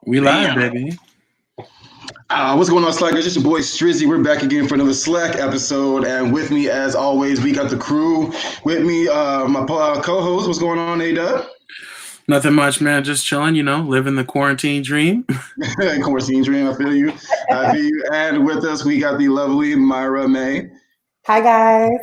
We live, baby. What's going on, Slackers? It's your boy Strizzy. We're back again for another SLAC episode, and with me, as always, we got the crew. With me, my co-host. What's going on, A-Dub? Nothing much, man. Just chilling, living the quarantine dream. Quarantine dream. I feel you. And with us, we got the lovely Myra May. Hi, guys.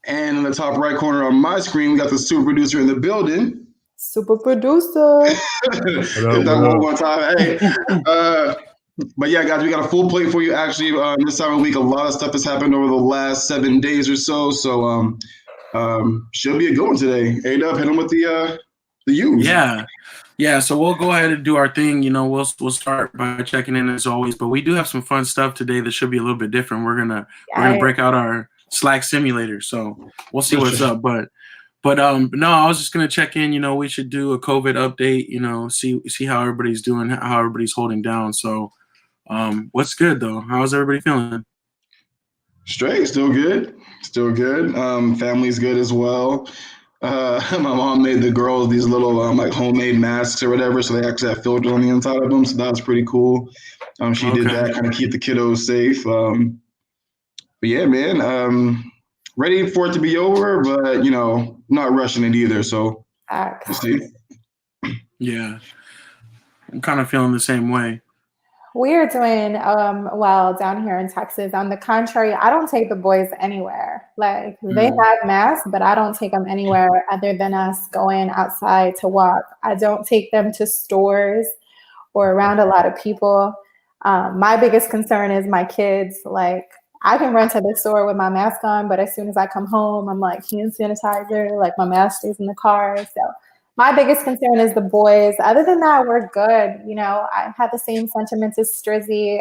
And in the top right corner on my screen, we got the super producer in the building. Super producer. One time. Hey. But yeah, guys, we got a full plate for you. Actually, this time of week, a lot of stuff has happened over the last 7 days or so. So, should be a good one today. A-Dub, hit them with the use. Yeah. So we'll go ahead and do our thing. We'll start by checking in as always. But we do have some fun stuff today that should be a little bit different. We're gonna break out our SLAC simulator. So we'll see what's up. But no, I was just gonna check in. We should do a COVID update. See how everybody's doing, how everybody's holding down. So. What's good though? How's everybody feeling? Straight, still good. Family's good as well. My mom made the girls these little like homemade masks or whatever, so they actually have filters on the inside of them. So that was pretty cool. She did that kind of keep the kiddos safe. But yeah, man, ready for it to be over, but not rushing it either. So we'll see. Yeah, I'm kind of feeling the same way. We are doing well down here in Texas. On the contrary, I don't take the boys anywhere. Like they have masks, but I don't take them anywhere other than us going outside to walk. I don't take them to stores or around a lot of people. My biggest concern is my kids. Like I can run to the store with my mask on, but as soon as I come home, I'm like hand sanitizer, like my mask stays in the car. So my biggest concern is the boys. Other than that, we're good. I have the same sentiments as Strizzy.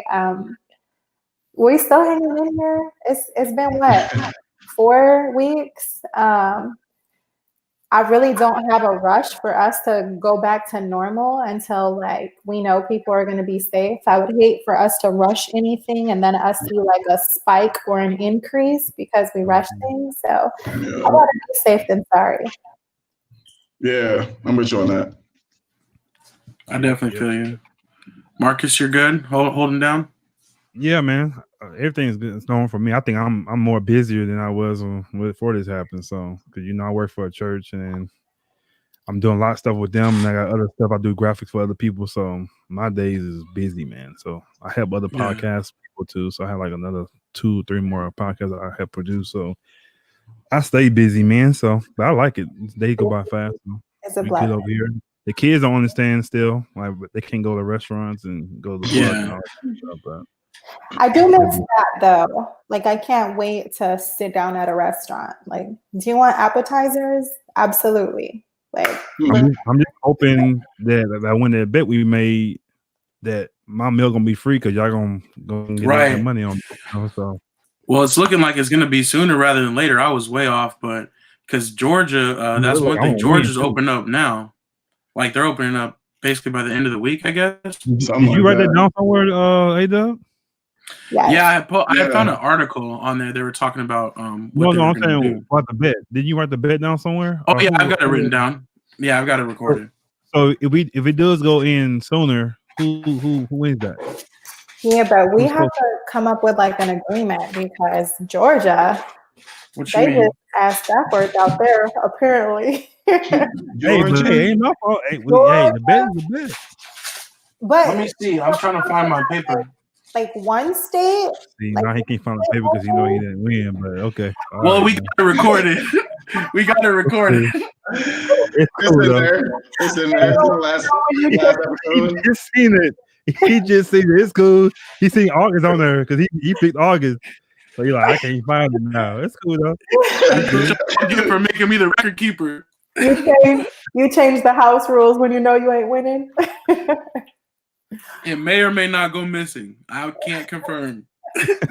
We still hanging in here. It's been what, 4 weeks? I really don't have a rush for us to go back to normal until we know people are going to be safe. I would hate for us to rush anything and then us see a spike or an increase because we rush things. So I'd rather be safe than sorry. Yeah, I'm with you on that. I definitely feel you. Marcus, you're good? Holding down? Yeah, man. Everything's good. It's known for me. I think I'm more busier than I was before this happened. So, because I work for a church and I'm doing a lot of stuff with them, and I got other stuff. I do graphics for other people. So my days is busy, man. So I help other podcast people too. So I have another 2 or 3 more podcasts that I help produce. So I stay busy, man. So, but I like it. Days go by fast. It's a blessing. Over here. The kids don't understand still. They can't go to restaurants and go to the club and all that stuff. But I do miss that though. I can't wait to sit down at a restaurant. Do you want appetizers? Absolutely. I'm just hoping that when that bet we made that my meal gonna be free because y'all gonna get all that money on me. So. Well, it's looking like it's going to be sooner rather than later. I was way off, but because Georgia, that's one thing. Georgia's open up now. They're opening up basically by the end of the week, I guess. Did you write that down somewhere, A-Dub? Yeah, I found an article on there. They were talking about I'm saying about the bet. Did you write the bet down somewhere? Oh, yeah, I've got it written down. Yeah, I've got it recorded. So if it does go in sooner, who wins that? Yeah, but we have to come up with an agreement because Georgia, they just ass backwards out there, apparently. Georgia, ain't no fault. Hey, the bet is the bet. But let me see. I'm trying to find my paper. One state. See, now he can't find the paper because he didn't win. But okay. Well, we got to record it. We got to record it. It's cool, in there. It's in there. It's the last episode. He just seen it. He just seen it. It's cool. He seen August on there because he picked August. So you're I can't find it now. It's cool though. Thank you for making me the record keeper. You change the house rules when you know you ain't winning. It may or may not go missing. I can't confirm.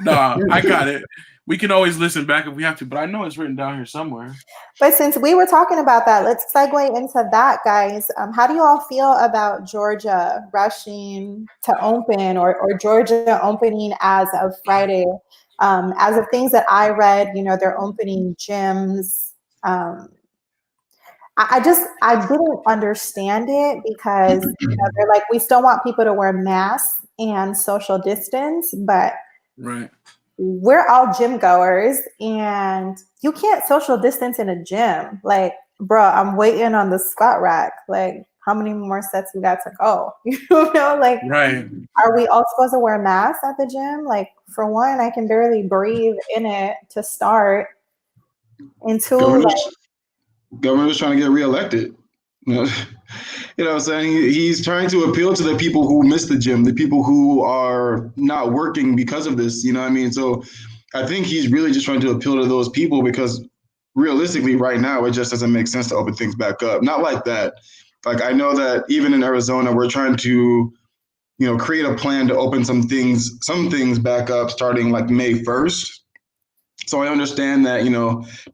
Nah, I got it. We can always listen back if we have to, but I know it's written down here somewhere. But since we were talking about that, let's segue into that, guys. How do you all feel about Georgia rushing to open or Georgia opening as of Friday? As of things that I read, they're opening gyms. I didn't understand it because they're like, we still want people to wear masks and social distance, but Right. we're all gym goers and you can't social distance in a gym. Like, bro, I'm waiting on the squat rack. Like, how many more sets we got to go? You know, like, right. Are we all supposed to wear masks at the gym? Like, for one, I can barely breathe in it to start. And two, Governor's trying to get reelected. You know what I'm saying? He's trying to appeal to the people who miss the gym, the people who are not working because of this. You know what I mean? So I think he's really just trying to appeal to those people because realistically, right now, it just doesn't make sense to open things back up. Not like that. Like, I know that even in Arizona, we're trying to, create a plan to open some things back up starting like May 1st. So I understand that,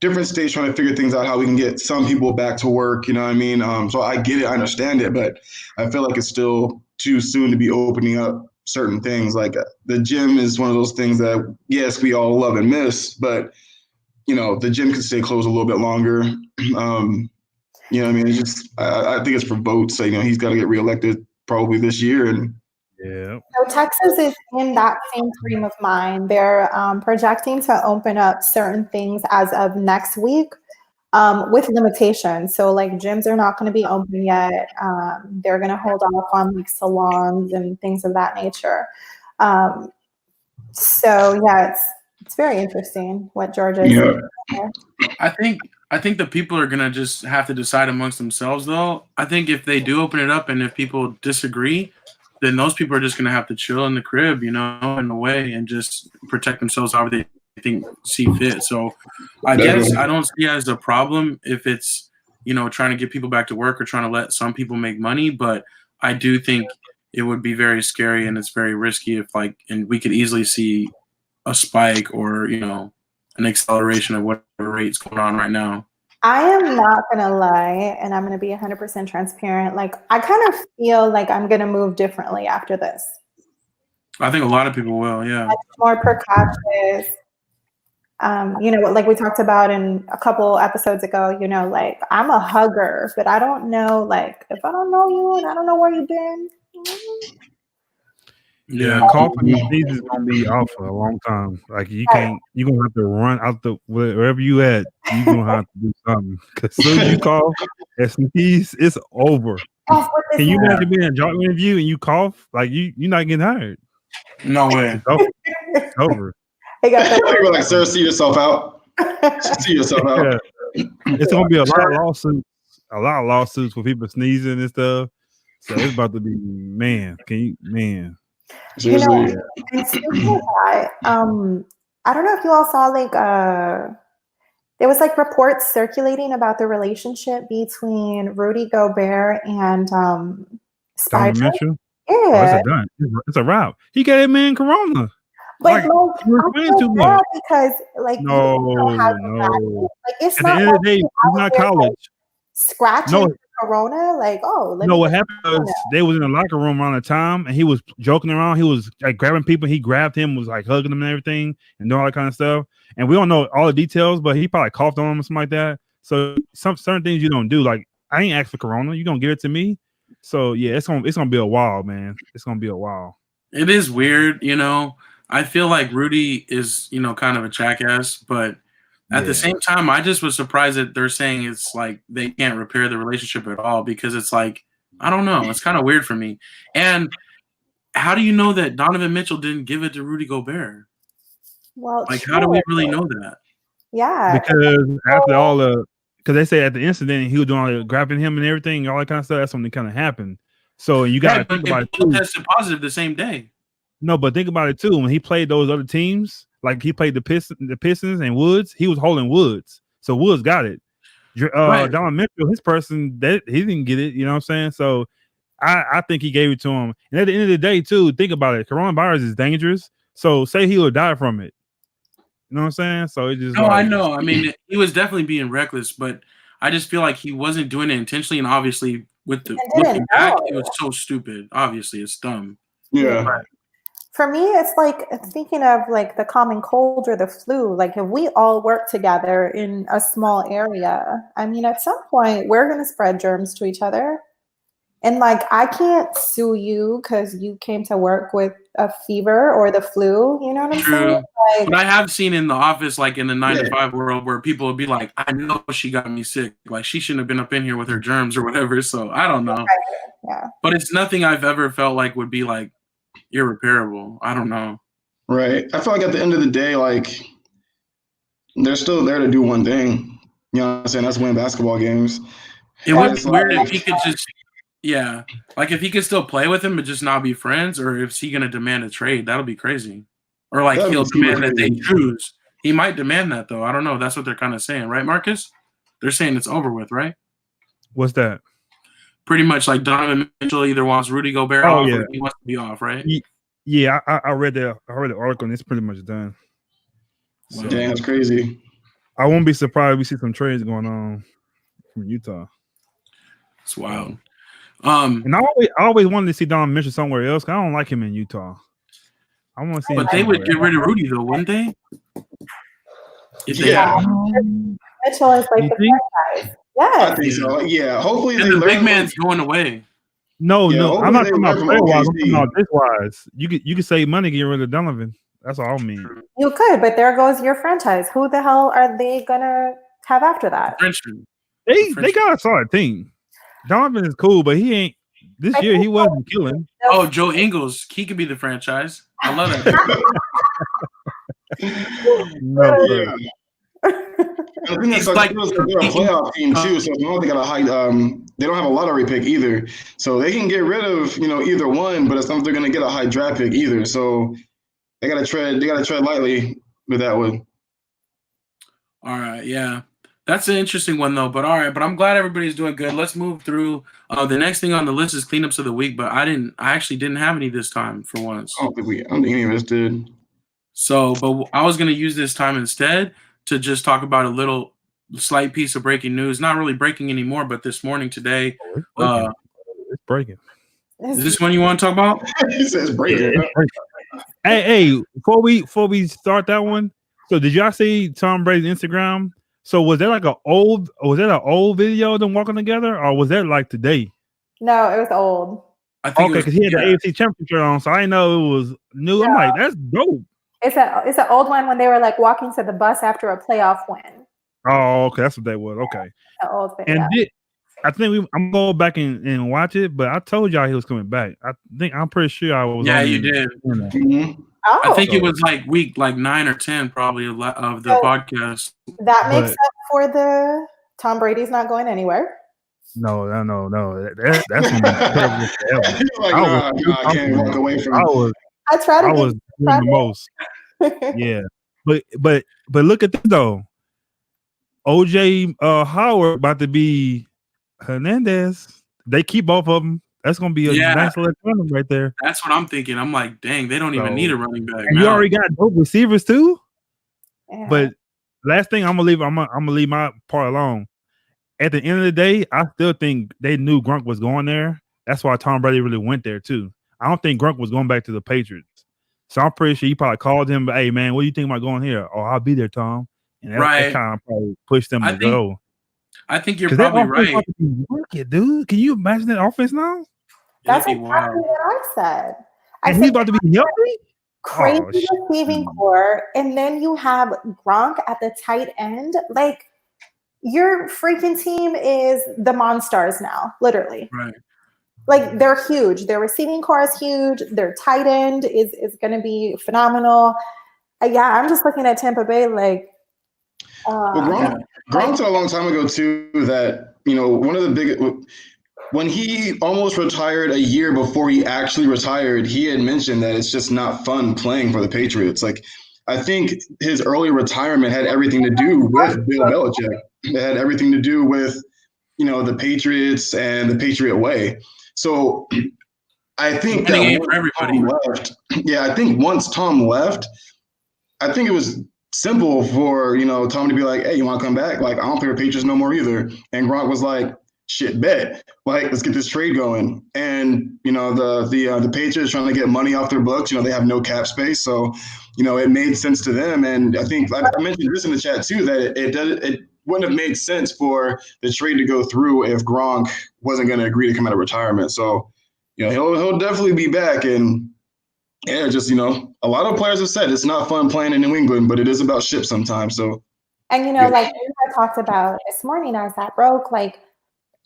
different states trying to figure things out, how we can get some people back to work, you know what I mean? So I get it, I understand it, but I feel like it's still too soon to be opening up certain things. Like the gym is one of those things that, yes, we all love and miss, but, the gym can stay closed a little bit longer. You know what I mean? It's just, I think it's for votes. So, he's got to get reelected probably this year. And yeah. So Texas is in that same frame of mind. They're projecting to open up certain things as of next week with limitations. So like gyms are not going to be open yet. They're going to hold off on like salons and things of that nature. So yeah, it's very interesting what Georgia's yeah. I think the people are gonna just have to decide amongst themselves, though. I think if they do open it up and if people disagree, then those people are just gonna have to chill in the crib, in a way, and just protect themselves however they see fit. So I guess I don't see it as a problem if it's trying to get people back to work or trying to let some people make money, but I do think it would be very scary and it's very risky if and we could easily see a spike or an acceleration of whatever rate's going on right now. I am not going to lie, and I'm going to be 100% transparent. Like, I kind of feel like I'm going to move differently after this. I think a lot of people will, yeah. Like, more precautious. Like we talked about in a couple episodes ago, like I'm a hugger, but I don't know, like, if I don't know you and I don't know where you've been. Yeah, coughing and sneezing is gonna be off for a long time. Like you're gonna have to run out wherever you at. You're gonna have to do something because as soon as you cough and sneeze, it's over. Can you imagine being a job interview and you cough? Like you're not getting hired. No way. It's over. Hey, you're like, sir, see yourself out. See yourself out. Yeah. It's gonna be a lot of lawsuits for people sneezing and stuff. So it's about to be man. Seriously. And speaking of that, I don't know if you all saw there was like reports circulating about the relationship between Rudy Gobert and Spider. Mitchell? Yeah, it's a wrap. He got that man corona. But too much. Because no. It's at not the end of the day, he's not college. Scratching corona, what happened was they was in the locker room around the time, and he was joking around. He was like grabbing people. He grabbed him, was like hugging them and everything, and doing all that kind of stuff. And we don't know all the details, but he probably coughed on him or something like that. So some certain things you don't do. Like I ain't asked for corona. You gonna give it to me? So yeah, it's gonna be a while, man. It's gonna be a while. It is weird, I feel like Rudy is, kind of a jackass, but at the same time, I just was surprised that they're saying it's like they can't repair the relationship at all because it's like, I don't know. It's kind of weird for me. And how do you know that Donovan Mitchell didn't give it to Rudy Gobert? Well, how do we really know that? Yeah. Because after because they say at the incident, he was doing all the grabbing him and everything, all that kind of stuff. That's when it kind of happened. So you got to think about it too. Tested positive the same day. No, but think about it too. When he played those other teams, like he played the Pistons and Woods, he was holding Woods. So Woods got it. Right. Donovan Mitchell, his person, he didn't get it. You know what I'm saying? So I think he gave it to him. And at the end of the day, too, think about it. Coronavirus is dangerous. So say he would die from it. You know what I'm saying? So it just. No, I know. I mean, he was definitely being reckless, but I just feel like he wasn't doing it intentionally. And obviously, with the looking back, it was so stupid. Obviously, it's dumb. Yeah. For me, it's like thinking of like the common cold or the flu. Like if we all work together in a small area, I mean, at some point we're going to spread germs to each other. And like, I can't sue you because you came to work with a fever or the flu. You know what I'm saying? Like, but I have seen in the office, like in the 9 to 5 world, where people would be like, I know she got me sick. Like she shouldn't have been up in here with her germs or whatever. So I don't know. Yeah. But it's nothing I've ever felt like would be like irreparable. I don't know. Right. I feel like at the end of the day, like they're still there to do one thing. You know what I'm saying? That's win basketball games. It would It's be weird like- if he could just, like if he could still play with him but just not be friends, or if he gonna demand a trade, that'll be crazy. Or like That'd he'll be super demand that they crazy. choose. He might demand that though. I don't know. That's what they're kind of saying, right, Marcus? They're saying it's over with, right? What's that? Pretty much like Donovan Mitchell either wants Rudy Gobert off or he wants to be off, right? Yeah, I read the article and it's pretty much done. So, Dang, that's crazy. I won't be surprised if we see some trades going on from Utah. It's wild. And I always wanted to see Donovan Mitchell somewhere else. I don't like him in Utah. I want to see him. But they would get rid of Rudy though, wouldn't they? If they Yeah. Mitchell is like the franchise. Yes. I think so. Yeah. Hopefully and they the learn big from- man's going away. No, I'm not talking about from player wise. I'm OKC. talking about this wise. You could save money getting rid of Donovan. That's all I mean. You could, but there goes your franchise. Who the hell are they gonna have after that? Frenchman. They got a solid team. Donovan is cool, but he ain't. This year he wasn't killing. Oh, Joe Ingles. He could be the franchise. I love that. No, Yeah. I think He's it's like- like they're a playoff team too, so they got a high. They don't have a lottery pick either, so they can get rid of either one, but it's not they're going to get a high draft pick either. So they got to tread lightly with that one. All right, yeah. That's an interesting one though. But all right, but I'm glad everybody's doing good. Let's move through. The next thing on the list is cleanups of the week, but I actually didn't have any this time for once. I don't think any of us did. So, but I was going to use this time instead to just talk about a little slight piece of breaking news. Not really breaking anymore, but this morning today. It's breaking. Is this one you want to talk about? He says breaking. Hey, before we start that one, so did y'all see Tom Brady's Instagram? So was that like an old video of them walking together, or was that like today? No, it was old. I think Okay, because he had the AFC Championship on, so I know it was new. Yeah. I'm like, that's dope. It's an old one when they were like walking to the bus after a playoff win. Oh, okay, that's what that was. Okay, An old video. and I think I'm gonna go back and watch it, but I told y'all he was coming back. I'm pretty sure I was. Yeah, you did. Mm-hmm. Oh, I think it was like week 9 or 10 probably of the podcast. that makes up for the Tom Brady's not going anywhere. No. That's gonna be terrible forever. He's like, I can't walk away from. I try to. I was doing the most. Yeah, but look at this though. OJ Howard about to be Hernandez. They keep both of them. That's gonna be a nice little tournament right there. That's what I'm thinking. I'm like, dang, they don't even need a running back. And you already got dope receivers too. Yeah. But last thing I'm gonna leave my part alone. At the end of the day, I still think they knew Gronk was going there. That's why Tom Brady really went there too. I don't think Gronk was going back to the Patriots. So I'm pretty sure he probably called him, hey man, what do you think about going here? Oh, I'll be there, Tom. And that kind of probably pushed them to go. I think you're probably right. Working, dude. Can you imagine that offense now? That's exactly what I said. And he's about to be healthy? Crazy receiving core. And then you have Gronk at the tight end. Like, your freaking team is the Monstars now, literally. Right. Like, they're huge. Their receiving core is huge. Their tight end is going to be phenomenal. Yeah, I'm just looking at Tampa Bay like. Gronk said a long time ago, too, that, one of the big. When he almost retired a year before he actually retired, he had mentioned that it's just not fun playing for the Patriots. Like, I think his early retirement had everything to do with Bill Belichick. It had everything to do with, the Patriots and the Patriot way. So I think that for everybody. I think once Tom left, I think it was simple for, Tom to be like, hey, you want to come back? Like, I don't play for Patriots no more either. And Gronk was like, shit, bet. Like, let's get this trade going. And the Patriots trying to get money off their books. They have no cap space, so it made sense to them. And I think I mentioned this in the chat too, that it wouldn't have made sense for the trade to go through if Gronk wasn't going to agree to come out of retirement. So he'll definitely be back. And yeah, just a lot of players have said it's not fun playing in New England, but it is about shit sometimes. So, and like I talked about this morning as that broke, like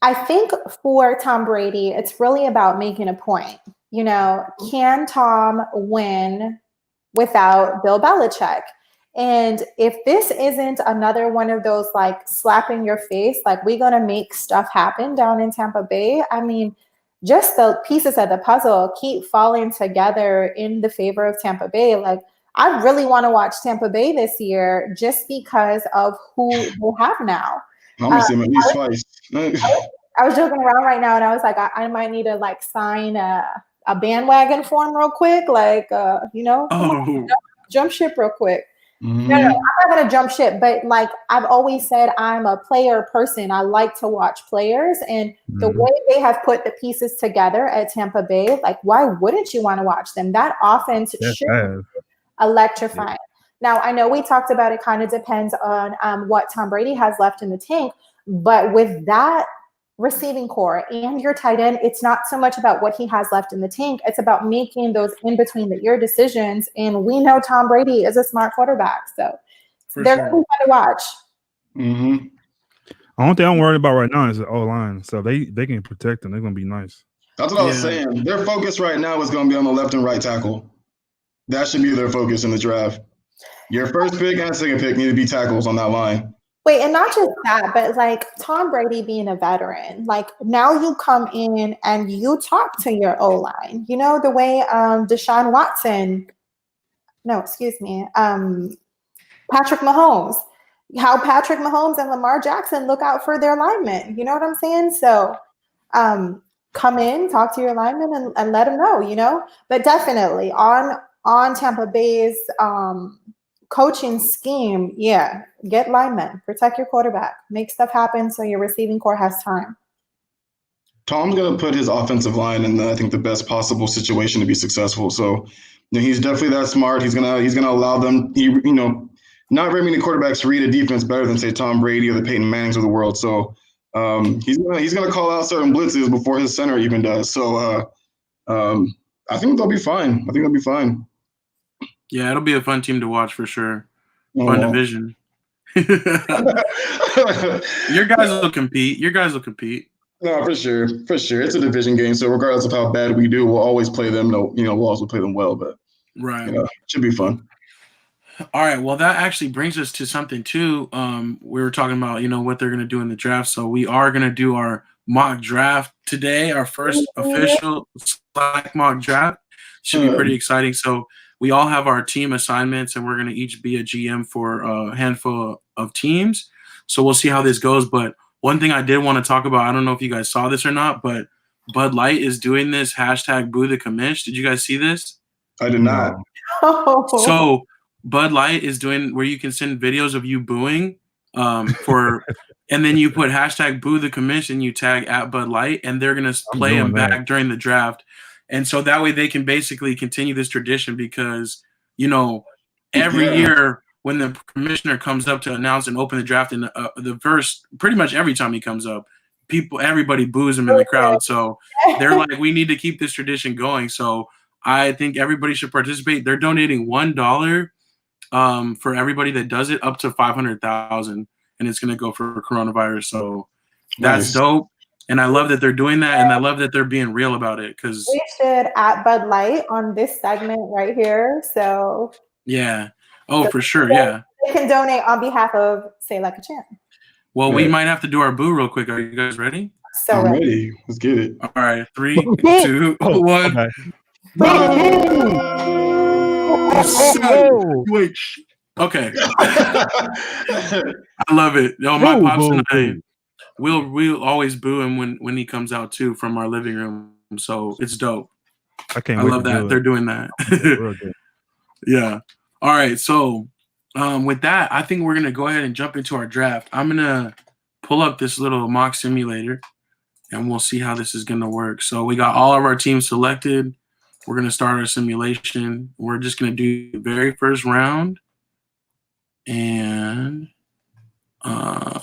I think for Tom Brady, it's really about making a point. Can Tom win without Bill Belichick? And if this isn't another one of those like slap in your face, like we're gonna make stuff happen down in Tampa Bay. I mean, just the pieces of the puzzle keep falling together in the favor of Tampa Bay. Like, I really want to watch Tampa Bay this year just because of who they have now. I'm gonna see him at least twice. I was joking around right now, and I was like, I might need to like sign a bandwagon form real quick, like jump ship real quick. Mm-hmm. No, I'm not gonna jump ship, but like I've always said, I'm a player person. I like to watch players, and the way they have put the pieces together at Tampa Bay, like why wouldn't you want to watch them? That offense should be electrifying. Now, I know we talked about it kind of depends on what Tom Brady has left in the tank, but with that receiving core and your tight end, it's not so much about what he has left in the tank. It's about making those in between the ear decisions. And we know Tom Brady is a smart quarterback, so they're going to be fun to watch. Mm-hmm. The only thing I'm worried about right now is the O-line. So they can protect them. They're going to be nice. That's what I was saying. Their focus right now is going to be on the left and right tackle. That should be their focus in the draft. Your first pick and second pick need to be tackles on that line. Wait, and not just that, but like Tom Brady being a veteran, like now you come in and you talk to your O-line, the way Patrick Mahomes, how Patrick Mahomes and Lamar Jackson look out for their linemen. You know what I'm saying? So come in, talk to your linemen and let them know, but definitely on Tampa Bay's coaching scheme, get linemen, protect your quarterback, make stuff happen so your receiving core has time. Tom's going to put his offensive line in, I think, the best possible situation to be successful. So he's definitely that smart. He's gonna allow them. Not very many quarterbacks read a defense better than say Tom Brady or the Peyton Mannings of the world. So he's gonna call out certain blitzes before his center even does. So I think they'll be fine. Yeah, it'll be a fun team to watch for sure. Fun division. Your guys will compete. No, for sure. It's a division game, so regardless of how bad we do, we'll always play them. No, we'll also play them well, but right, it should be fun. All right. Well, that actually brings us to something too. We were talking about what they're going to do in the draft, so we are going to do our mock draft today. Our first official SLAC mock draft should be pretty exciting. So we all have our team assignments, and we're going to each be a GM for a handful of teams. So we'll see how this goes. But one thing I did want to talk about, I don't know if you guys saw this or not, but Bud Light is doing this #Boo the Commish. Did you guys see this? I did not. So Bud Light is doing where you can send videos of you booing and then you put #Boo the Commish and you tag @Bud Light, and they're going to play them back during the draft. And so that way they can basically continue this tradition because, every year when the commissioner comes up to announce and open the draft in the first, pretty much every time he comes up, everybody boos him in the crowd. So they're like, we need to keep this tradition going. So I think everybody should participate. They're donating $1 for everybody that does it up to 500,000, and it's going to go for coronavirus. So that's dope. And I love that they're doing that, and I love that they're being real about it because we should @Bud Light on this segment right here. So yeah, for sure, yeah. They can donate on behalf of Say Like a Champ. Well, we might have to do our boo real quick. Are you guys ready? So I'm ready. Let's get it. All right, 3, 2, 1. Okay. I love it. My pops and I. We'll always boo him when he comes out too from our living room. So it's dope. I love that they're doing that. Yeah. All right. So with that, I think we're gonna go ahead and jump into our draft. I'm gonna pull up this little mock simulator. and we'll see how this is going to work. So we got all of our teams selected. We're going to start our simulation. We're just going to do the very first round. And let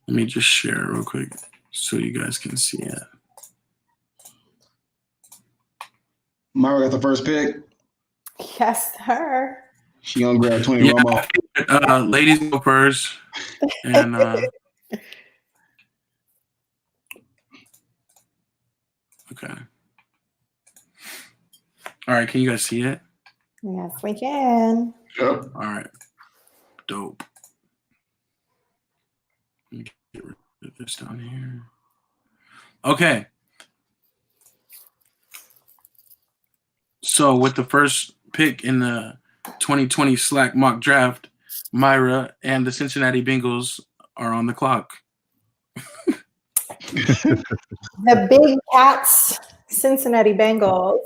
me just share real quick so you guys can see it. Myra got the first pick. Yes, sir. She gonna grab 20 Romo. Ladies go first. And okay. All right, can you guys see it? Yes, we can. Yep. All right. Dope. Let me get rid of this down here. Okay. So with the first pick in the 2020 SLAC mock draft, Myra and the Cincinnati Bengals are on the clock. The Big Cats, Cincinnati Bengals,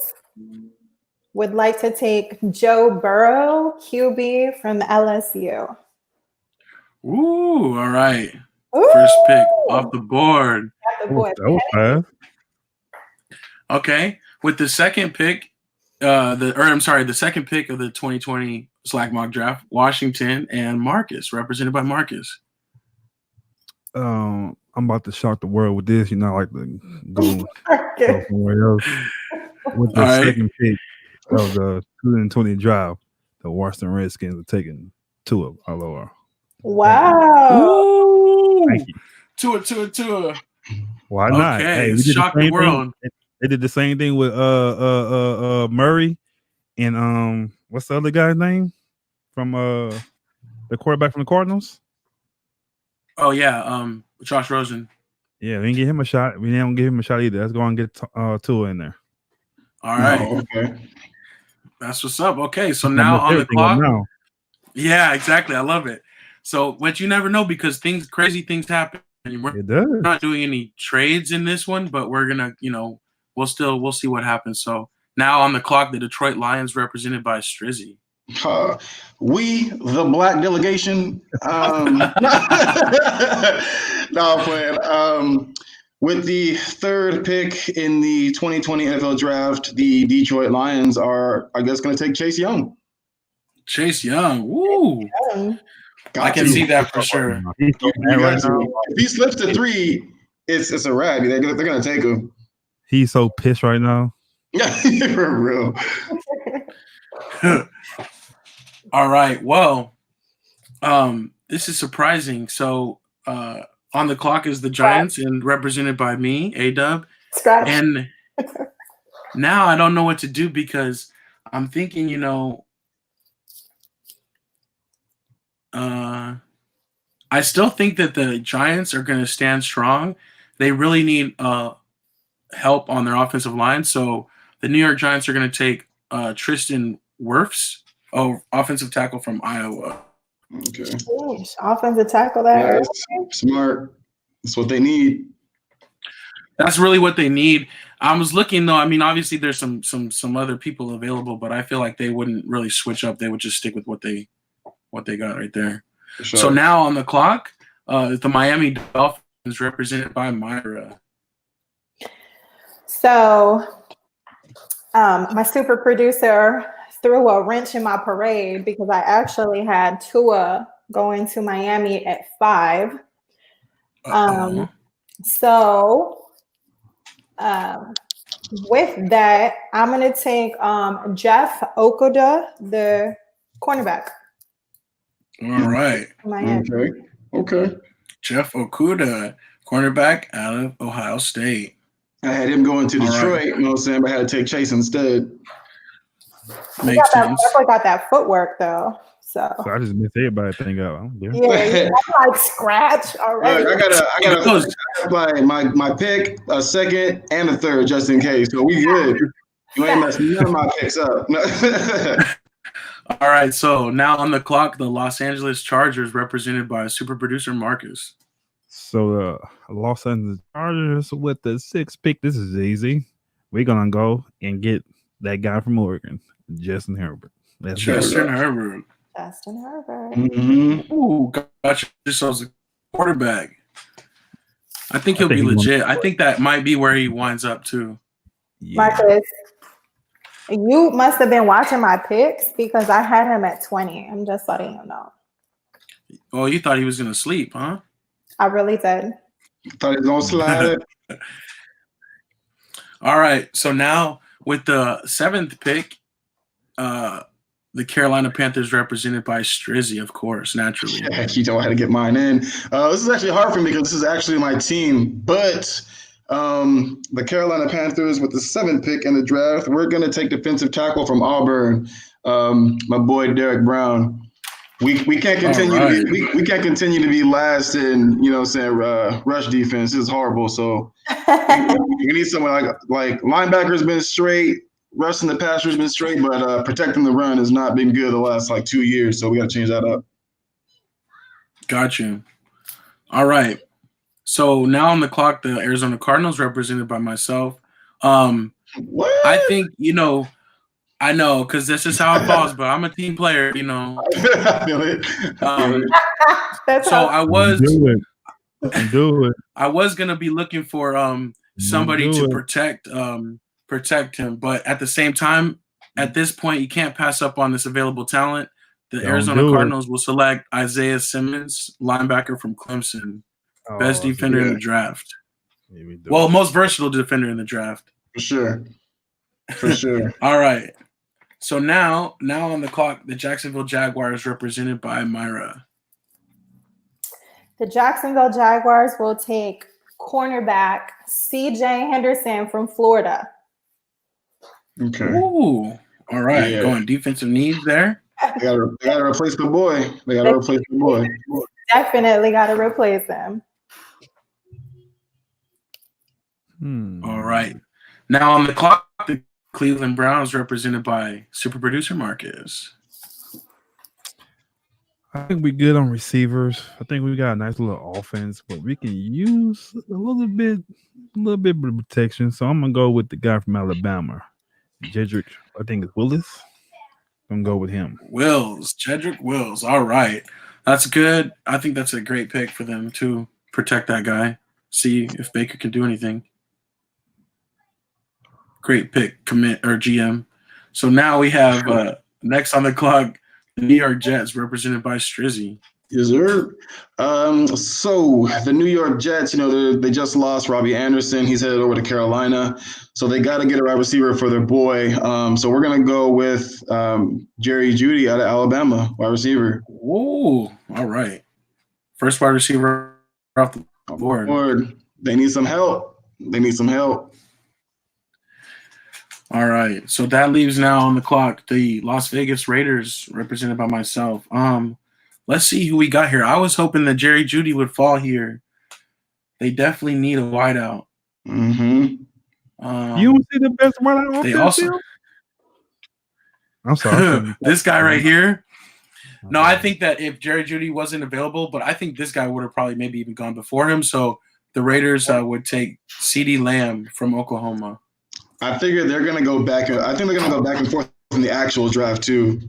would like to take Joe Burrow, QB from LSU. Ooh, all right. Ooh. First pick off the board. The boy. That was fast. Okay. With the second pick, the second pick of the 2020 SLAC mock draft, Washington and Marcus, represented by Marcus. I'm about to shock the world with this. You know, I like to go somewhere else. With the second pick of the 2020 draft, the Washington Redskins are taking Tua Aloha. Wow. Thank you. Tua. Why not? Okay, Hey, shock the world. They did the same thing with Murray and what's the other guy's name from the quarterback from the Cardinals? Oh yeah, Josh Rosen. Yeah, we didn't give him a shot. We didn't give him a shot either. Let's go and get Tua in there. All right. Oh, okay. That's what's up. Okay, so now on the clock. Yeah, exactly. I love it. So, but you never know because crazy things happen. We're not doing any trades in this one, but we're gonna, we'll see what happens. So now on the clock, the Detroit Lions, represented by Strizzy. We, the black delegation, no, I'm playing. With the third pick in the 2020 NFL draft, the Detroit Lions are, I guess, going to take Chase Young. Chase Young, woo! I can see that for sure. If he slips to 3, it's a wrap. They're going to take him. He's so pissed right now. Yeah, for real. All right. Well, this is surprising. So on the clock is the Giants and represented by me, A-Dub. And now I don't know what to do because I'm thinking, I still think that the Giants are going to stand strong. They really need help on their offensive line. So the New York Giants are going to take Tristan Wirfs, offensive tackle from Iowa. Okay. Offensive tackle there. Yeah, smart. That's what they need. That's really what they need. I was looking though. I mean, obviously there's some other people available, but I feel like they wouldn't really switch up. They would just stick with what they got right there. Sure. So now on the clock, the Miami Dolphins, represented by Myra. So, my super producer threw a wrench in my parade because I actually had Tua going to Miami at 5. So, with that, I'm going to take Jeff Okudah, the cornerback. All right. Okay. Jeff Okudah, cornerback out of Ohio State. I had him going to Detroit, right. You know what I'm saying, but I had to take Chase instead. Makes sense. Definitely got that footwork though. So I just missed everybody thing out. Yeah, like scratch already. I gotta my pick, a second and a third just in case. So we good. You ain't messing none of my picks up. All right, so now on the clock, the Los Angeles Chargers, represented by super producer Marcus. So the Los Angeles Chargers with the 6th pick. This is easy. We're gonna go and get that guy from Oregon, Justin Herbert. Justin Herbert. Mm-hmm. Ooh, got yourselves a quarterback. I think he'll be legit. I think that might be where he winds up too. Yeah. Marcus, you must have been watching my picks because I had him at 20. I'm just letting you know. Oh, you thought he was gonna sleep, huh? I really did. Thought he was gonna slide it. All right. So now with the 7th pick, the Carolina Panthers represented by Strizzy, of course, naturally. You know how to get mine in. This is actually hard for me because this is actually my team. But the Carolina Panthers with the 7th pick in the draft, we're going to take defensive tackle from Auburn, my boy Derek Brown. We can't continue to be, we can't continue to be last in rush defense. This is horrible. So we need someone like linebackers been straight. Rushing the passer has been straight, but protecting the run has not been good the last 2 years. So we got to change that up. Got you. All right. So now on the clock, the Arizona Cardinals represented by myself. What? I think, I know because this is how it falls, but I'm a team player, I feel it. So I was Do it. I was gonna be looking for somebody to protect him, but at the same time, at this point, you can't pass up on this available talent. The Arizona Cardinals will select Isaiah Simmons, linebacker from Clemson, best defender in the draft. Well, most versatile defender in the draft. For sure. All right. So now on the clock, the Jacksonville Jaguars represented by Myra. The Jacksonville Jaguars will take cornerback C.J. Henderson from Florida. Okay. Ooh. All right. Yeah. Going defensive needs there. They gotta replace the boy. Definitely got to replace him. All right. Now on the clock, the Cleveland Browns represented by super producer Marcus. I think we're good on receivers. I think we got a nice little offense, but we can use a little bit of protection. So I'm gonna go with the guy from Alabama, Jedrick. I think it's Willis. I'm gonna go with him. Jedrick Wills. All right, that's good. I think that's a great pick for them to protect that guy. See if Baker can do anything. Great pick, commit or GM. So now we have next on the clock, the New York Jets represented by Strizzy. Yes, sir. So the New York Jets, they just lost Robbie Anderson. He's headed over to Carolina. So they got to get a wide receiver for their boy. So we're going to go with Jerry Jeudy out of Alabama, wide receiver. Ooh, all right. First wide receiver off the board. They need some help. All right. So that leaves now on the clock the Las Vegas Raiders represented by myself. Let's see who we got here. I was hoping that Jerry Jeudy would fall here. They definitely need a wideout. Mm-hmm. You don't see the best wideout. They also. I'm sorry. This guy right here. No, I think that if Jerry Jeudy wasn't available, but I think this guy would have probably maybe even gone before him. So the Raiders would take CeeDee Lamb from Oklahoma. I figure they're going to go back. I think they're going to go back and forth in the actual draft too.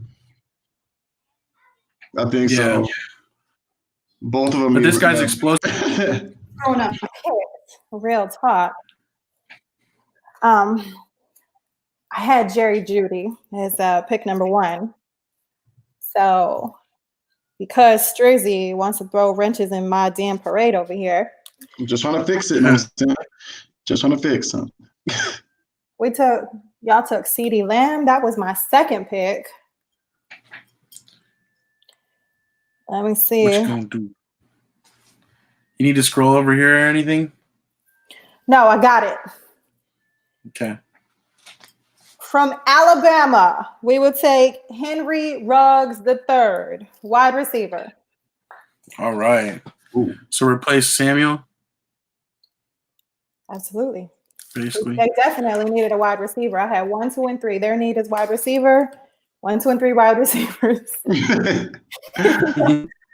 I think so. Both of them. But this guy's explosive. Oh no, real talk. I had Jerry Jeudy as pick number 1. So because Strizzy wants to throw wrenches in my damn parade over here. I'm just trying to fix it. Just trying to fix it. Y'all took CeeDee Lamb. That was my 2nd pick. Let me see. What you gonna do? You need to scroll over here or anything? No, I got it. Okay. From Alabama, we would take Henry Ruggs III, wide receiver. All right. Ooh. So replace Samuel? Absolutely. Basically. They definitely needed a wide receiver. I had 1, 2, and 3. Their need is wide receiver. 1, 2, and 3 wide receivers.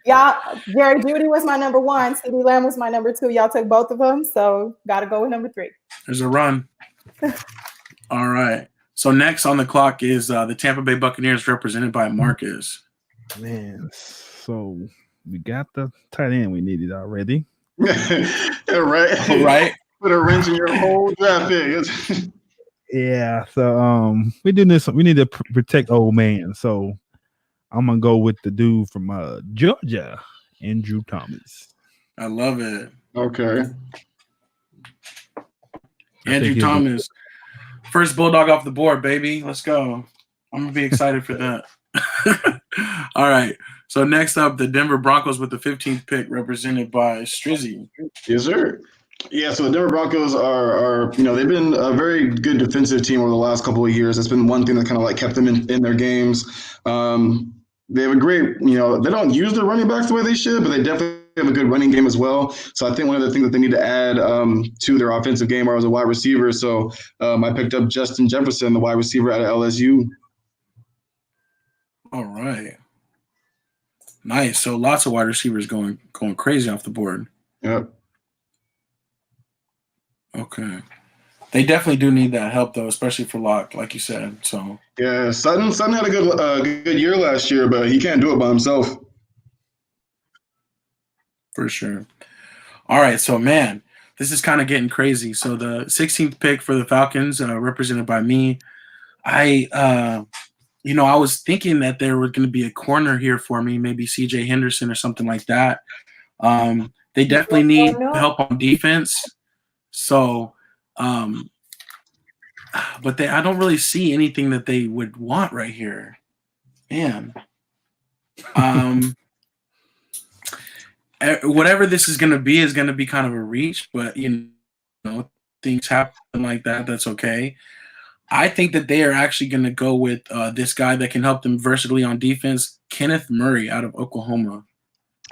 Y'all, Jerry Jeudy was my number 1. CeeDee Lamb was my number 2. Y'all took both of them, so got to go with number 3. There's a run. All right. So next on the clock is the Tampa Bay Buccaneers represented by Marcus. Man, so we got the tight end we needed already. Yeah, right. Right? Put a wrench in your whole draft pick. Yeah. So we do this. We need to protect old man. So I'm gonna go with the dude from Georgia, Andrew Thomas. I love it. Okay. Andrew Thomas, first Bulldog off the board, baby. Let's go. I'm gonna be excited for that. All right. So next up, the Denver Broncos with the 15th pick, represented by Strizzy. Yes, sir. Yeah, so the Denver Broncos are they've been a very good defensive team over the last couple of years. That's been one thing that kind of like kept them in their games. They have a great, they don't use their running backs the way they should, but they definitely have a good running game as well. So I think one of the things that they need to add to their offensive game are as a wide receiver. So I picked up Justin Jefferson, the wide receiver out of LSU. All right. Nice. So lots of wide receivers going crazy off the board. Yep. Okay. They definitely do need that help though, especially for Locke, like you said. So yeah, Sutton had a good year last year, but he can't do it by himself. For sure. All right, so man, this is kind of getting crazy. So the 16th pick for the Falcons, represented by me. I was thinking that there was going to be a corner here for me, maybe C.J. Henderson or something like that. They definitely need help on defense. So, but I don't really see anything that they would want right here, man. Whatever this is going to be kind of a reach, but things happen like that. That's okay. I think that they are actually going to go with this guy that can help them versatilely on defense, Kenneth Murray out of Oklahoma.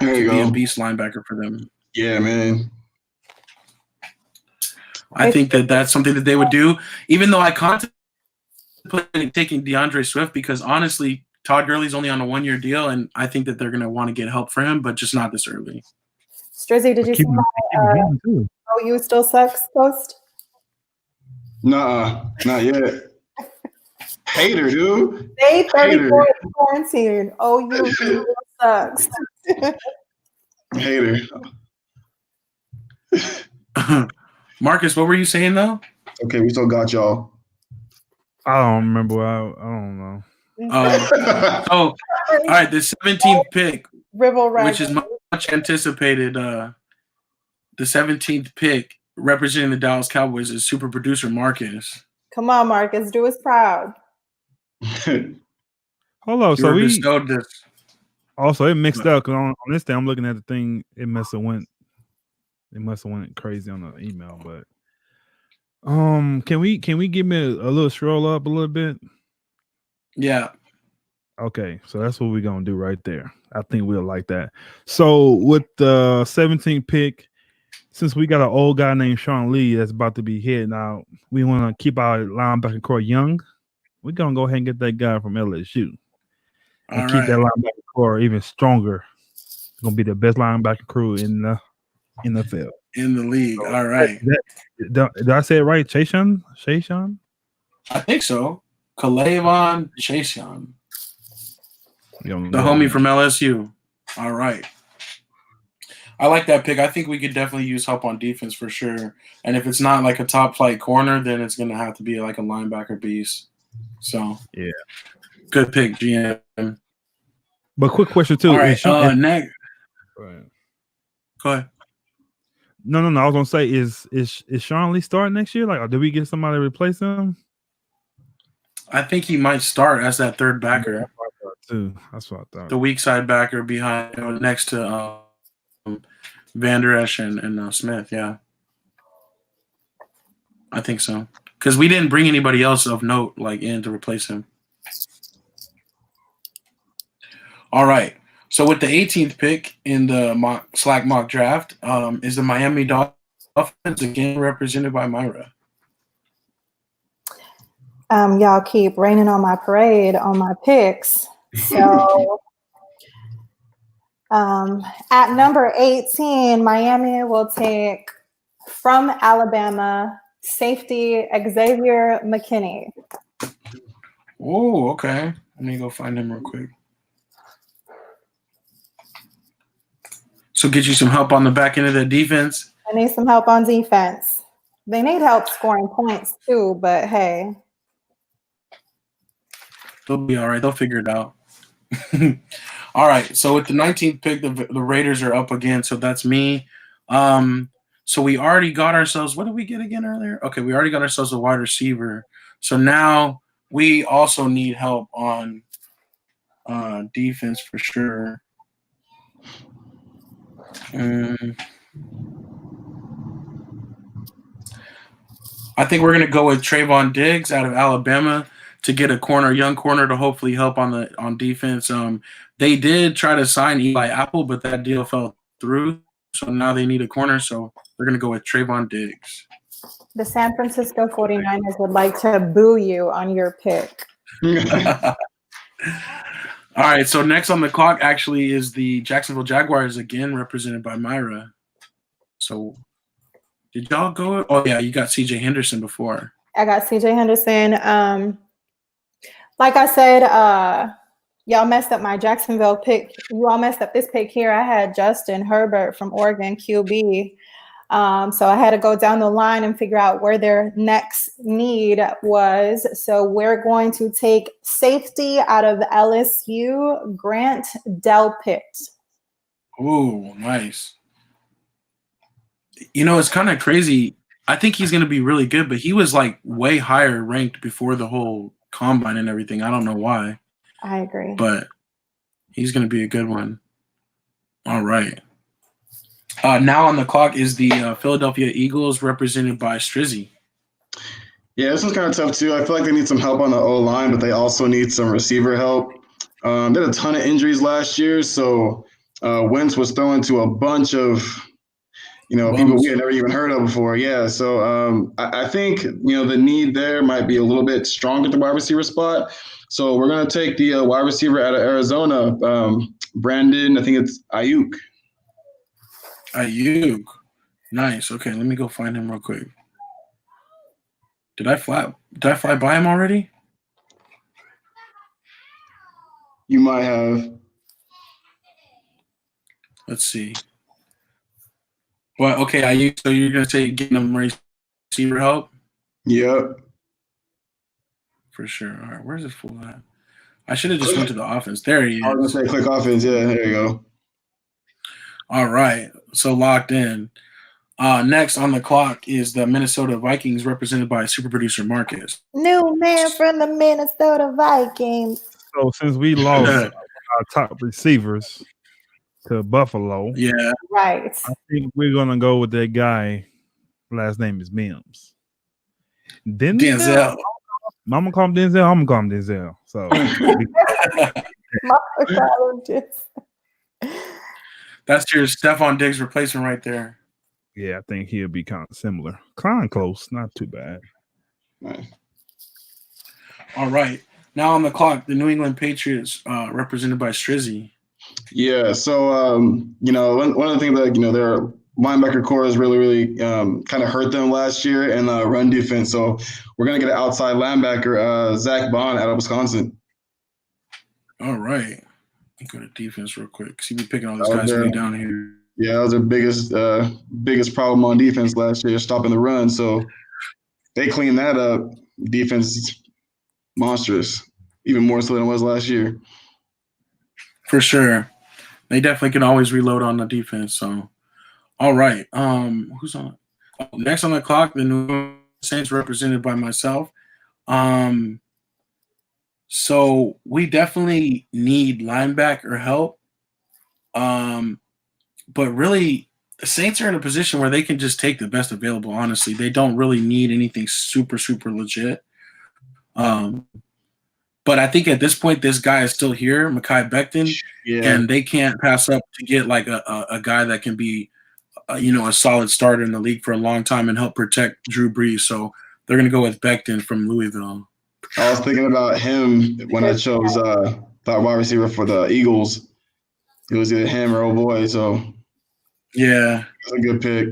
There you to be go. a beast linebacker for them. Yeah, man. I think that that's something that they would do, even though I contemplated taking DeAndre Swift because honestly, Todd Gurley's only on a 1-year deal, and I think that they're going to want to get help for him, but just not this early. Strizzy, did you see my you still sucks post? Nah, not yet. Hater, dude. Day 34 quarantine. Oh, you still sucks. Hater. Marcus, what were you saying though? Okay, we still got y'all. I don't remember. I don't know. All right, the 17th pick, which is much anticipated. The 17th pick representing the Dallas Cowboys is super producer Marcus. Come on, Marcus, do us proud. Hold on, so we this. Also it mixed up because on this thing I'm looking at the thing. It must have went crazy on the email, but can we give me a little scroll up a little bit? Yeah. Okay, so that's what we're gonna do right there. I think we'll like that. So with the 17th pick, since we got an old guy named Sean Lee that's about to be hit now, we want to keep our linebacker core young. We're gonna go ahead and get that guy from LSU and keep that linebacker core even stronger. It's gonna be the best linebacker crew in the NFL. In the league. So, all right. Did I say it right? Chashawn? I think so. Kalavon Chashawn. The homie from LSU. All right. I like that pick. I think we could definitely use help on defense for sure. And if it's not like a top flight corner, then it's going to have to be like a linebacker beast. So, yeah. Good pick, GM. But quick question, too. All right. Next. Go ahead. No. I was going to say, is Sean Lee starting next year? Like, did we get somebody to replace him? I think he might start as that third backer. That's what I thought. The weak side backer behind, next to Van Der Esch and Smith. Yeah, I think so. Because we didn't bring anybody else of note in to replace him. All right. So with the 18th pick in the SLAC mock draft, is the Miami Dolphins again represented by Myra. Y'all keep raining on my parade on my picks. So at number 18, Miami will take from Alabama safety Xavier McKinney. Oh, okay. Let me go find him real quick. So get you some help on the back end of the defense. I need some help on defense. They need help scoring points too, but hey. They'll be all right. They'll figure it out. All right. So with the 19th pick, the Raiders are up again. So that's me. So we already got ourselves – what did we get again earlier? Okay, we already got ourselves a wide receiver. So now we also need help on defense for sure. I think we're going to go with Trayvon Diggs out of Alabama to get a young corner to hopefully help on defense. They did try to sign Eli Apple, but that deal fell through. So now they need a corner. So we're going to go with Trayvon Diggs. The San Francisco 49ers would like to boo you on your pick. All right. So next on the clock actually is the Jacksonville Jaguars, again represented by Myra. So did y'all go? Oh, yeah, you got C.J. Henderson before. I got C.J. Henderson. Like I said, y'all messed up my Jacksonville pick. You all messed up this pick here. I had Justin Herbert from Oregon, QB. So I had to go down the line and figure out where their next need was. So we're going to take safety out of LSU, Grant Delpit. Ooh, nice. You know, it's kind of crazy. I think he's going to be really good, but he was like way higher ranked before the whole combine and everything. I don't know why. I agree. But he's going to be a good one. All right. Now on the clock is the Philadelphia Eagles represented by Strizzy. Yeah, this one's kind of tough too. I feel like they need some help on the O-line, but they also need some receiver help. They had a ton of injuries last year, so Wentz was throwing to a bunch of people we had never even heard of before. Yeah, so I think the need there might be a little bit strong at the wide receiver spot. So we're gonna take the wide receiver out of Arizona, Brandon. I think it's Ayuk. Ayuk, nice. Okay, let me go find him real quick. Did I fly by him already? You might have. Let's see. Well, okay, Ayuk. So you're gonna say getting him receiver help? Yep. For sure. All right, where's this fool at? I should have just went to the offense. There he is. I was gonna say click offense. Yeah, there you go. All right, so locked in. Next on the clock is the Minnesota Vikings, represented by super producer Marcus. New man from the Minnesota Vikings. So since we lost our top receivers to Buffalo, yeah, right. I think we're gonna go with that guy. Last name is Mims. Denzel. I'm gonna call him Denzel. I'm gonna call him Denzel. So that's your Stephon Diggs replacement right there. Yeah, I think he'll be kind of similar. Kind of close, not too bad. Nice. All right. Now on the clock, the New England Patriots, represented by Strizzy. Yeah, so one of the things that their linebacker core has really kind of hurt them last year in run defense. So we're gonna get an outside linebacker, Zach Bond out of Wisconsin. All right. Let me go to defense real quick. See me picking all these guys way down here. Yeah, that was their biggest problem on defense last year, stopping the run. So they cleaned that up. Defense is monstrous, even more so than it was last year. For sure. They definitely can always reload on the defense. So, all right. Who's on? Oh, next on the clock, the New Saints, represented by myself. So we definitely need linebacker help. But really, the Saints are in a position where they can just take the best available, honestly. They don't really need anything super, super legit. But I think at this point, this guy is still here, Mekhi Becton, and they can't pass up to get like a guy that can be, a solid starter in the league for a long time and help protect Drew Brees. So they're going to go with Becton from Louisville. I was thinking about him when I chose that wide receiver for the Eagles. It was either him or oh boy, so yeah, it's a good pick.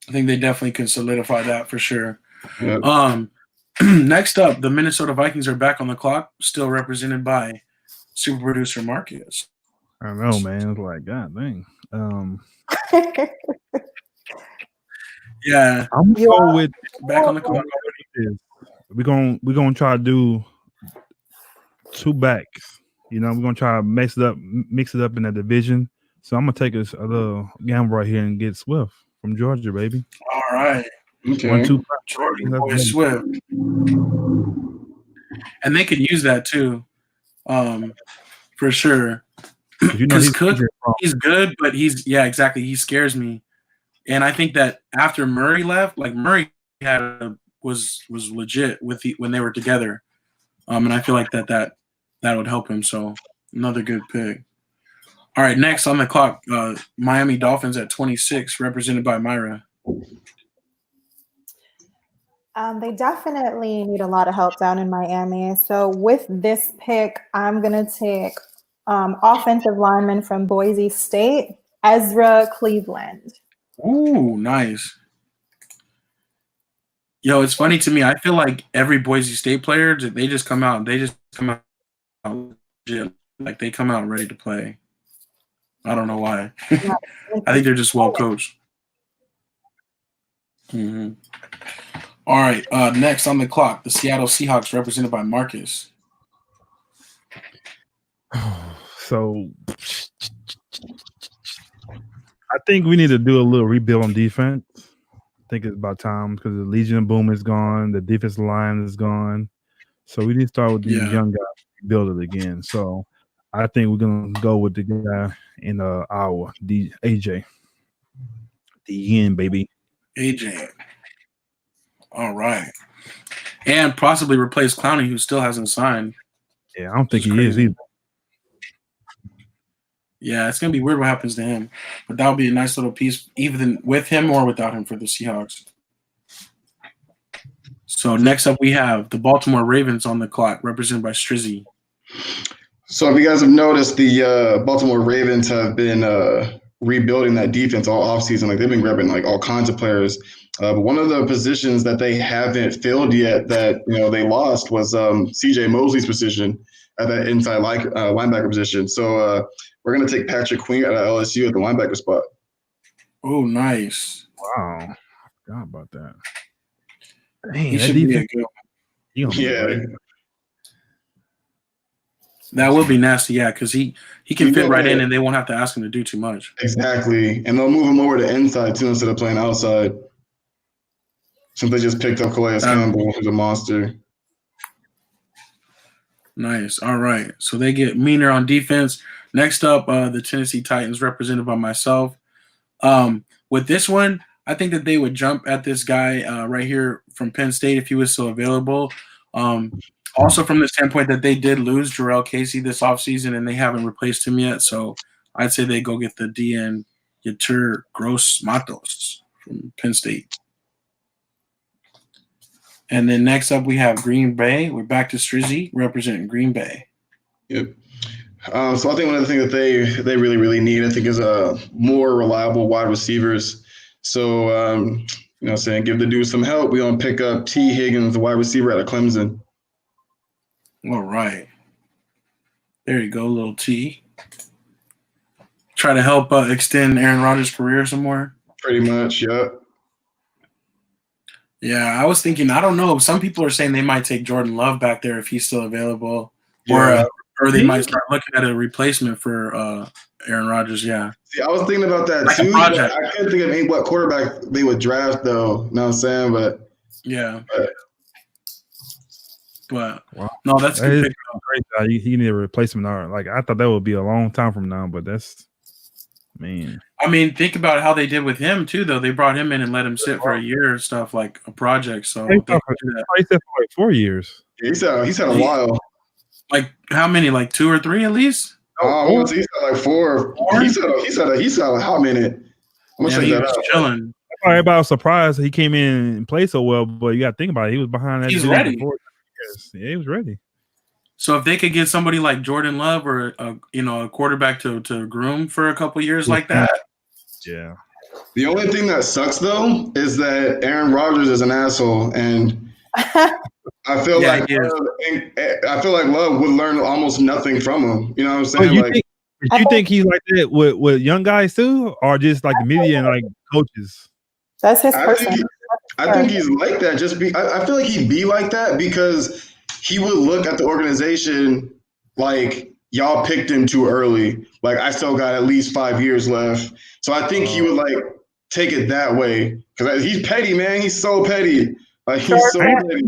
I think they definitely can solidify that for sure. Yep. Next up, the Minnesota Vikings are back on the clock, still represented by super producer Marcus. I don't know, man. It's like, God dang. Yeah, I'm gonna go with back on the clock. we're gonna try to do 2 backs. You know, we're gonna try to mix it up in that division. So I'm gonna take a little gamble right here and get Swift from Georgia, baby. All right. Okay. 1-2 Jordan Boy Swift. And they could use that too. For sure. You know, Because Cook, he's good, but exactly. He scares me. And I think that after Murray left, like Murray was legit when they were together. And I feel like that would help him. So another good pick. All right, next on the clock, Miami Dolphins at 26, represented by Myra. They definitely need a lot of help down in Miami. So with this pick, I'm going to take offensive lineman from Boise State, Ezra Cleveland. Ooh, nice. Yo, it's funny to me. I feel like every Boise State player, they just come out legit. Like they come out ready to play. I don't know why. I think they're just well coached. Mm-hmm. All right, next on the clock, the Seattle Seahawks, represented by Marcus. So I think we need to do a little rebuild on defense. I think it's about time because the Legion of Boom is gone, the defensive line is gone. So we need to start with these young guys, rebuild it again. So I think we're gonna go with the guy in Iowa, AJ. The end, baby. AJ. All right. And possibly replace Clowney, who still hasn't signed. Yeah, I don't think he is either. Yeah, it's going to be weird what happens to him. But that would be a nice little piece, even with him or without him, for the Seahawks. So next up, we have the Baltimore Ravens on the clock, represented by Strizzy. So if you guys have noticed, the Baltimore Ravens have been rebuilding that defense all offseason. Like they've been grabbing like all kinds of players. But one of the positions that they haven't filled yet that they lost was C.J. Mosley's position at that inside linebacker position. So we're gonna take Patrick Queen at LSU at the linebacker spot. Oh, nice! Wow, I forgot about that. Dang, he should be a good. Yeah. That will be nasty, yeah, because he can fit right in, and they won't have to ask him to do too much. Exactly, and they'll move him over to inside too instead of playing outside. Since they just picked up Calais Campbell, who's a monster. Nice. All right, so they get meaner on defense. Next up, the Tennessee Titans, represented by myself. With this one, I think that they would jump at this guy right here from Penn State if he was still available. Also, from the standpoint that they did lose Jarrell Casey this offseason and they haven't replaced him yet. So I'd say they go get the DN Yetur Gross-Matos from Penn State. And then next up, we have Green Bay. We're back to Strizzy representing Green Bay. Yep. So I think one of the things that they really, really need, I think, is more reliable wide receivers. So, saying give the dude some help. We're going to pick up T. Higgins, the wide receiver out of Clemson. All right. There you go, little T. Try to help extend Aaron Rodgers' career some more. Pretty much, yep. Yeah, I was thinking, I don't know. Some people are saying they might take Jordan Love back there if he's still available. Yeah. Or they might start looking at a replacement for Aaron Rodgers, yeah. See, I was thinking about that too. I can't think of what quarterback they would draft, though. You know what I'm saying? But yeah. But no, that's a good pick. He need a replacement. Like I thought that would be a long time from now, but that's man. I mean, think about how they did with him too, though. They brought him in and let him sit for a year and stuff, like a project. So he said for like 4 years. Yeah, he's had a while. Like how many? Like 2 or 3 at least? He's had like 4. He's had a hot minute. I'm gonna check that out. Chilling. Everybody was surprised he came in and played so well, but you got to think about it. He was behind that. He's ready. Yeah, he was ready. So if they could get somebody like Jordan Love or a quarterback to groom for a couple years like that. Yeah. The only thing that sucks though is that Aaron Rodgers is an asshole, and I feel like Love would learn almost nothing from him. You know what I'm saying? Do you think he's like that with young guys too, or just like the media and like coaches? That's his person. I think he's like that. I feel like he'd be like that because he would look at the organization like y'all picked him too early. Like I still got at least 5 years left. So I think he would like take it that way because he's petty, man. He's so petty. Like he's so petty.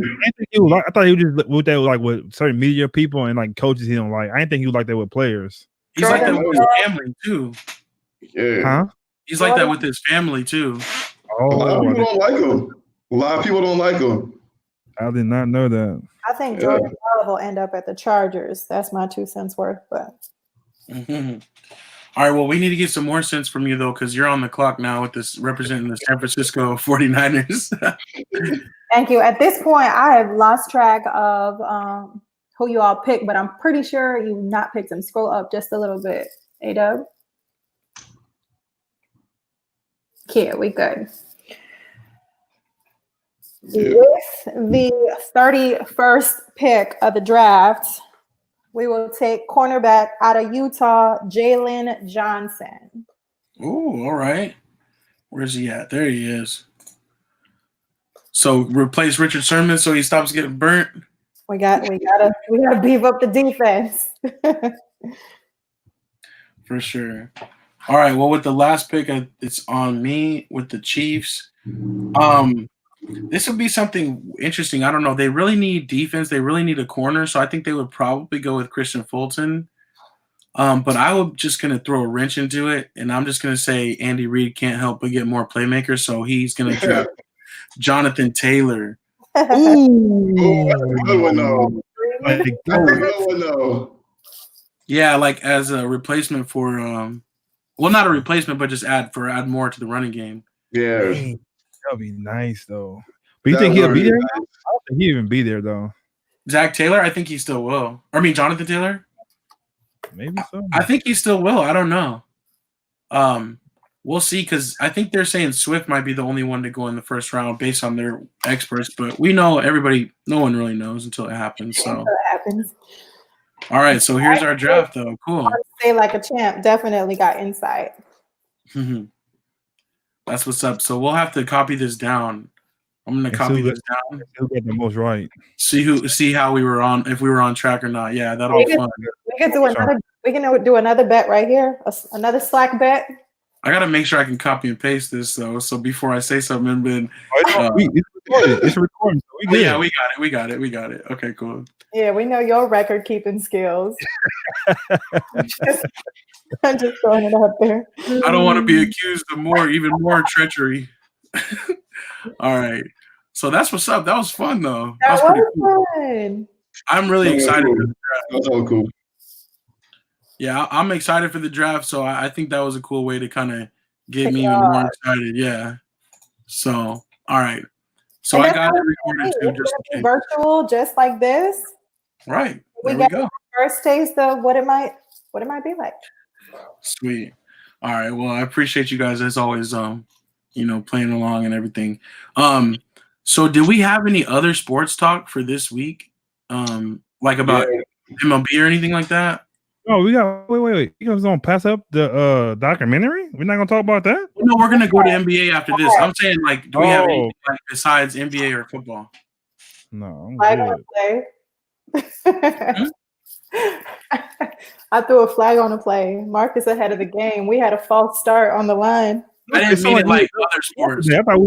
I thought he was just with that like with certain media people and like coaches he don't like. I didn't think he was like that with players. He's like that with his family too. Yeah. Huh? He's like that with his family too. A lot of people don't like him. A lot of people don't like him. I did not know that. I think Jordan Love will end up at the Chargers. That's my 2 cents worth. But all right, well, we need to get some more sense from you though, because you're on the clock now with this representing the San Francisco 49ers. Thank you. At this point, I have lost track of who you all picked, but I'm pretty sure you've not picked them. Scroll up just a little bit. A-Dub. Here, we good. Yeah. With the 31st pick of the draft, we will take cornerback out of Utah, Jalen Johnson. Ooh, all right. Where's he at? There he is. So replace Richard Sherman so he stops getting burnt. We gotta beef up the defense. For sure. All right. Well, with the last pick, it's on me with the Chiefs. This would be something interesting. I don't know. They really need defense. They really need a corner. So I think they would probably go with Christian Fulton. But I was just going to throw a wrench into it, and I'm just going to say Andy Reid can't help but get more playmakers. So he's going to draft Jonathan Taylor. Ooh, that's a good one, though. That's a good one, though. Yeah, like as a replacement for well, not a replacement, but just add more to the running game. Yeah. Dang, that would be nice though. But you think he'll be there? I don't think he'll even be there though. Zach Taylor, I think he still will. I mean, Jonathan Taylor? Maybe so. I think he still will. I don't know. We'll see, because I think they're saying Swift might be the only one to go in the first round based on their experts, but we know no one really knows until it happens. So Until it happens. All right, so here's our draft though. Cool. Say like a champ, definitely got insight. That's what's up. So we'll have to copy this down. I'm gonna copy this down. Who got the most right? See how we were on, if we were on track or not. Yeah, that'll be fun. We can do another bet right here. Another SLAC bet. I gotta make sure I can copy and paste this though. So before I say something, then it's recording. So yeah, we got it. Okay, cool. Yeah, we know your record keeping skills. I'm just throwing it up there. I don't want to be accused of even more treachery. All right. So that's what's up. That was fun though. That was cool. fun. I'm really excited for the draft. That's all cool. Yeah, I'm excited for the draft. So I think that was a cool way to kind of get me even more excited. Yeah. So, all right. So I got it recorded too. Just virtual, just like this. Right. There we go. First taste of what it might be like. Sweet. All right. Well, I appreciate you guys as always. Playing along and everything. So did we have any other sports talk for this week? Like about MLB or anything like that? Oh, we got wait. You guys gonna pass up the documentary? We're not gonna talk about that? No, we're gonna go to NBA after this. I'm saying, like, do we have anything like besides NBA or football? No, I'm good. I threw a flag on the play. Marcus ahead of the game. We had a false start on the line. I didn't mean it like other sports. I thought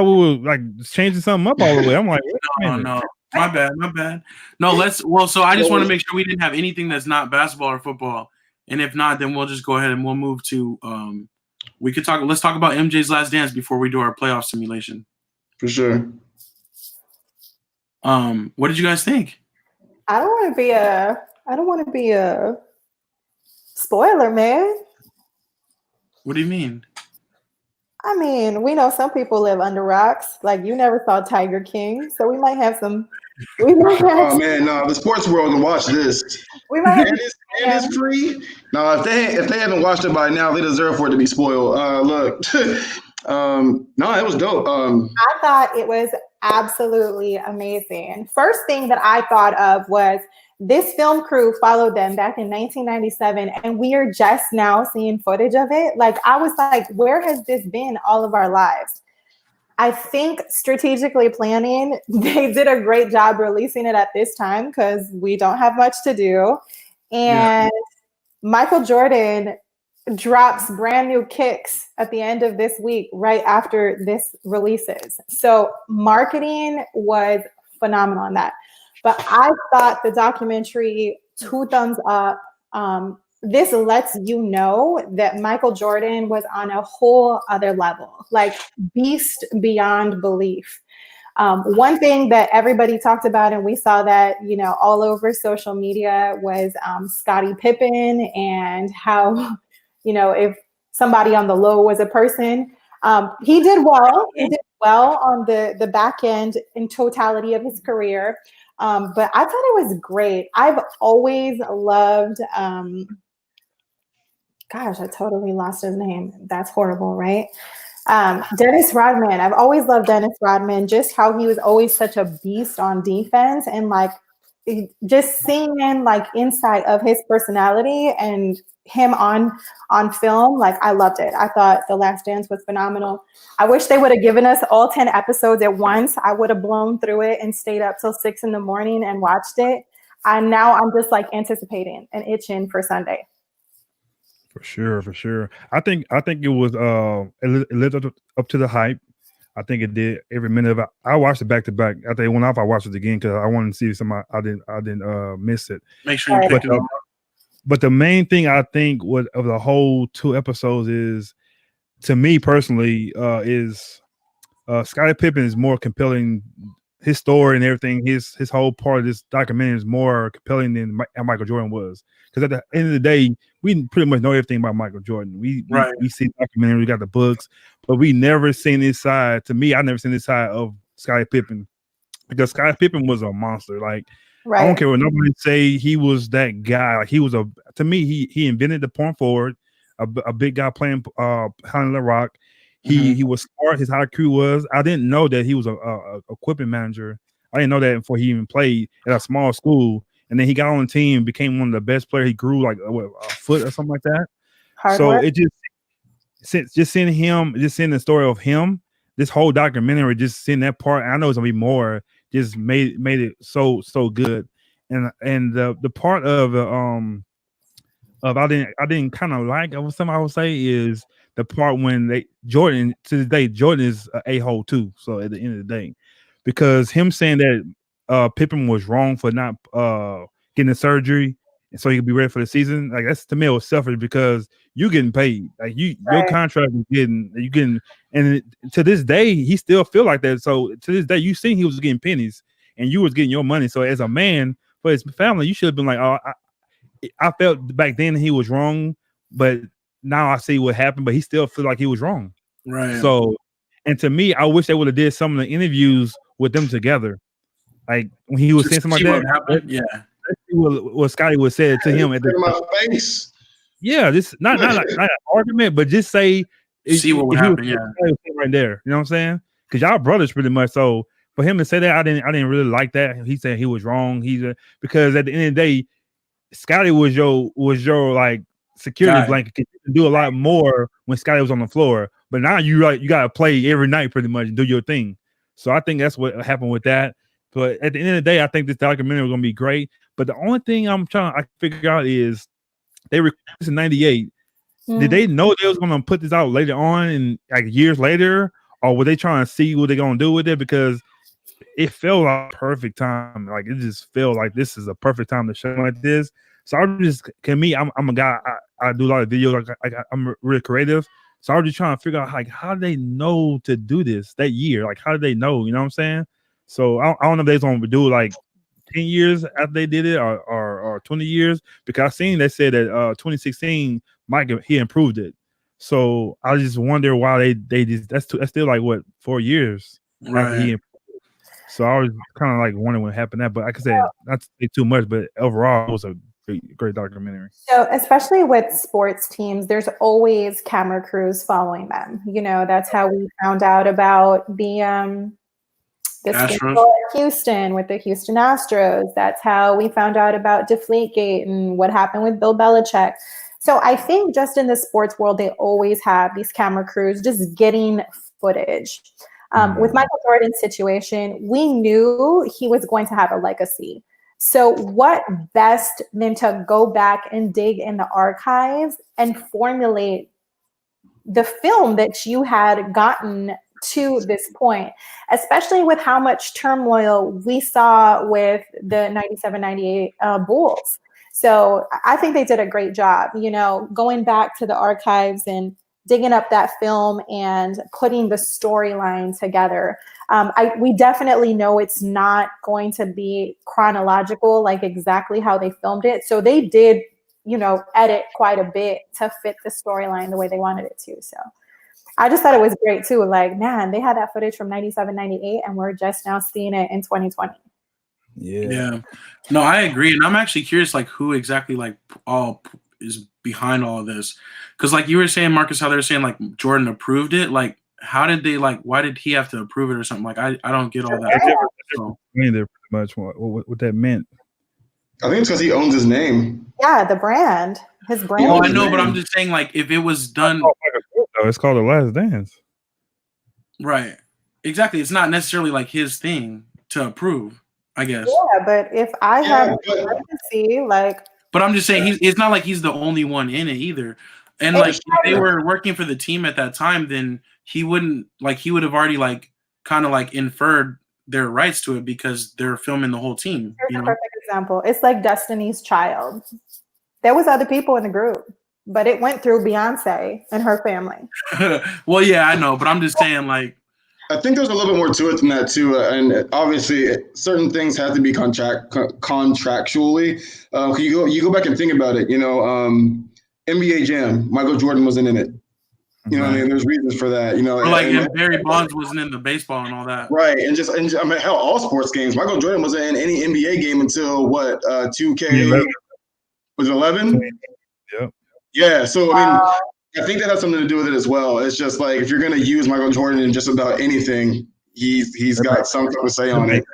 we were like changing something up all the way. I'm like, no. My bad. No, so I just want to make sure we didn't have anything that's not basketball or football. And if not, then we'll just go ahead and we'll move to let's talk about MJ's Last Dance before we do our playoff simulation. For sure. What did you guys think? I don't want to be a spoiler, man. What do you mean? I mean, we know some people live under rocks. Like, you never saw Tiger King, so we might have some. Oh man, no, the sports world can watch this. We might have it's free. No, if they haven't watched it by now, they deserve for it to be spoiled. Look, no, it was dope. I thought it was absolutely amazing. First thing that I thought of was this film crew followed them back in 1997, and we are just now seeing footage of it. Like, I was like, where has this been all of our lives? I think strategically planning, they did a great job releasing it at this time because we don't have much to do. And Michael Jordan drops brand new kicks at the end of this week, right after this releases. So marketing was phenomenal on that. But I thought the documentary, 2 thumbs up. This lets you know that Michael Jordan was on a whole other level, like beast beyond belief. One thing that everybody talked about, and we saw that, you know, all over social media, was Scottie Pippen and how, you know, if somebody on the low was a person, he did well. He did well on the back end in totality of his career. But I thought it was great. I've always loved, gosh, I totally lost his name. That's horrible, right? Dennis Rodman. I've always loved Dennis Rodman, just how he was always such a beast on defense, and like just seeing like inside of his personality and him on film. Like, I loved it. I thought The Last Dance was phenomenal. I wish they would have given us all 10 episodes at once. I would have blown through it and stayed up till 6 a.m. and watched it. And now I'm just like anticipating and itching for Sunday. For sure. I think it was it lived up to the hype. I think it did every minute of it. I watched it back to back. I think it went off. I watched it again because I wanted to see somebody. I didn't miss it. Make sure you pick it up. But the main thing I think of the whole 2 episodes is, to me personally, is Scottie Pippen is more compelling. His story and everything, his whole part of this documentary is more compelling than Michael Jordan was. Because at the end of the day, we pretty much know everything about Michael Jordan. We see documentary, we got the books, but we never seen this side. To me, I never seen this side of Scottie Pippen, because Scottie Pippen was a monster. Like, I don't care what nobody say, he was that guy. Like, he was to me, he invented the point forward, a big guy playing behind the rock. He was smart. His IQ was. I didn't know that he was a equipment manager. I didn't know that before he even played at a small school. And then he got on the team, became one of the best players. He grew like a foot or something like that. It just seeing him, just seeing the story of him, this whole documentary, just seeing that part. I know it's gonna be more. Just made it so good. And the part of I didn't kind of like, something I would say, is the part when Jordan, to this day, Jordan is an a-hole too. So at the end of the day, because him saying that Pippen was wrong for not getting the surgery and so he could be ready for the season, like, that's, to me, it was selfish, because you getting paid, like, your contract is getting, and to this day he still feel like that. So to this day, you seen he was getting pennies and you was getting your money. So as a man for his family, you should have been like, oh, I felt back then he was wrong, but now I see what happened, but he still feel like he was wrong. Right. So, and to me, I wish they would have did some of the interviews with them together. Like, when he was saying something like that, what Scottie would say to him at my face. Yeah, this not an argument, but just say, see what would happen. Yeah, right there. You know what I'm saying? Because y'all brothers pretty much. So for him to say that, I didn't really like that. He said he was wrong. Because at the end of the day, Scottie was your like security blanket. You can do a lot more when Scottie was on the floor, but now you gotta play every night pretty much and do your thing. So I think that's what happened with that. But at the end of the day, I think this documentary was gonna be great. But the only thing I'm trying to figure out is, they recorded this in '98. Did they know they was gonna put this out later on, and like years later, or were they trying to see what they're gonna do with it? Because it felt like a perfect time. Like, it just felt like this is a perfect time to show like this. So I'm a guy. I do a lot of videos. I'm really creative. So I was just trying to figure out, like, how do they know to do this that year? Like, how did they know? You know what I'm saying? So I don't know if they're going to do like 10 years after they did it, or 20 years. Because I seen they said that 2016 he improved it. So I just wonder why they just that's still like what, 4 years after he improved. So I was kind of like wondering what happened that, but like I said, not to say too much, but overall it was a great documentary. So especially with sports teams, there's always camera crews following them. You know, that's how we found out about the the Astros. scandal in Houston with the Houston Astros. That's how we found out about Deflategate and what happened with Bill Belichick. So I think just in the sports world, they always have these camera crews just getting footage. With Michael Jordan's situation, we knew he was going to have a legacy. So what best than to go back and dig in the archives and formulate the film that you had gotten to this point, especially with how much turmoil we saw with the 97-98 Bulls. So I think they did a great job, going back to the archives and digging up that film and putting the storyline together. We definitely know it's not going to be chronological, like exactly how they filmed it. So they did, edit quite a bit to fit the storyline the way they wanted it to. So I just thought it was great too. Like, man, they had that footage from 97-98 and we're just now seeing it in 2020. Yeah. No, I agree. And I'm actually curious, like, who exactly, like, all is behind all of this. Because, like you were saying, Marcus, how they were saying, like, Jordan approved it. Like, how did they, like, why did he have to approve it or something? Like, I don't get all that. So. Pretty much what that meant. I think it's because he owns his name. Yeah, the brand. His brand. Oh, I know, but I'm just saying, like, if it was done. It's called The Last Dance. Right. Exactly. It's not necessarily, like, his thing to approve, I guess. Yeah, but if I have legacy, like. But I'm just saying, it's not like he's the only one in it either. And, like, if they were working for the team at that time, then he would have already, like, kind of, like, inferred their rights to it because they're filming the whole team. Here's a perfect example. It's like Destiny's Child. There was other people in the group, but it went through Beyonce and her family. Well, yeah, I know, but I'm just saying, like, I think there's a little bit more to it than that too, and obviously certain things have to be contractually. You go back and think about it. NBA Jam, Michael Jordan wasn't in it. You know what I mean? There's reasons for that. Or like, and Barry Bonds wasn't in the baseball and all that. Right, and I mean, hell, all sports games. Michael Jordan wasn't in any NBA game until what? 2K was it 11? Yep. Yeah. So I mean. I think that has something to do with it as well. It's just like if you're going to use Michael Jordan in just about anything, he's got something to say on it.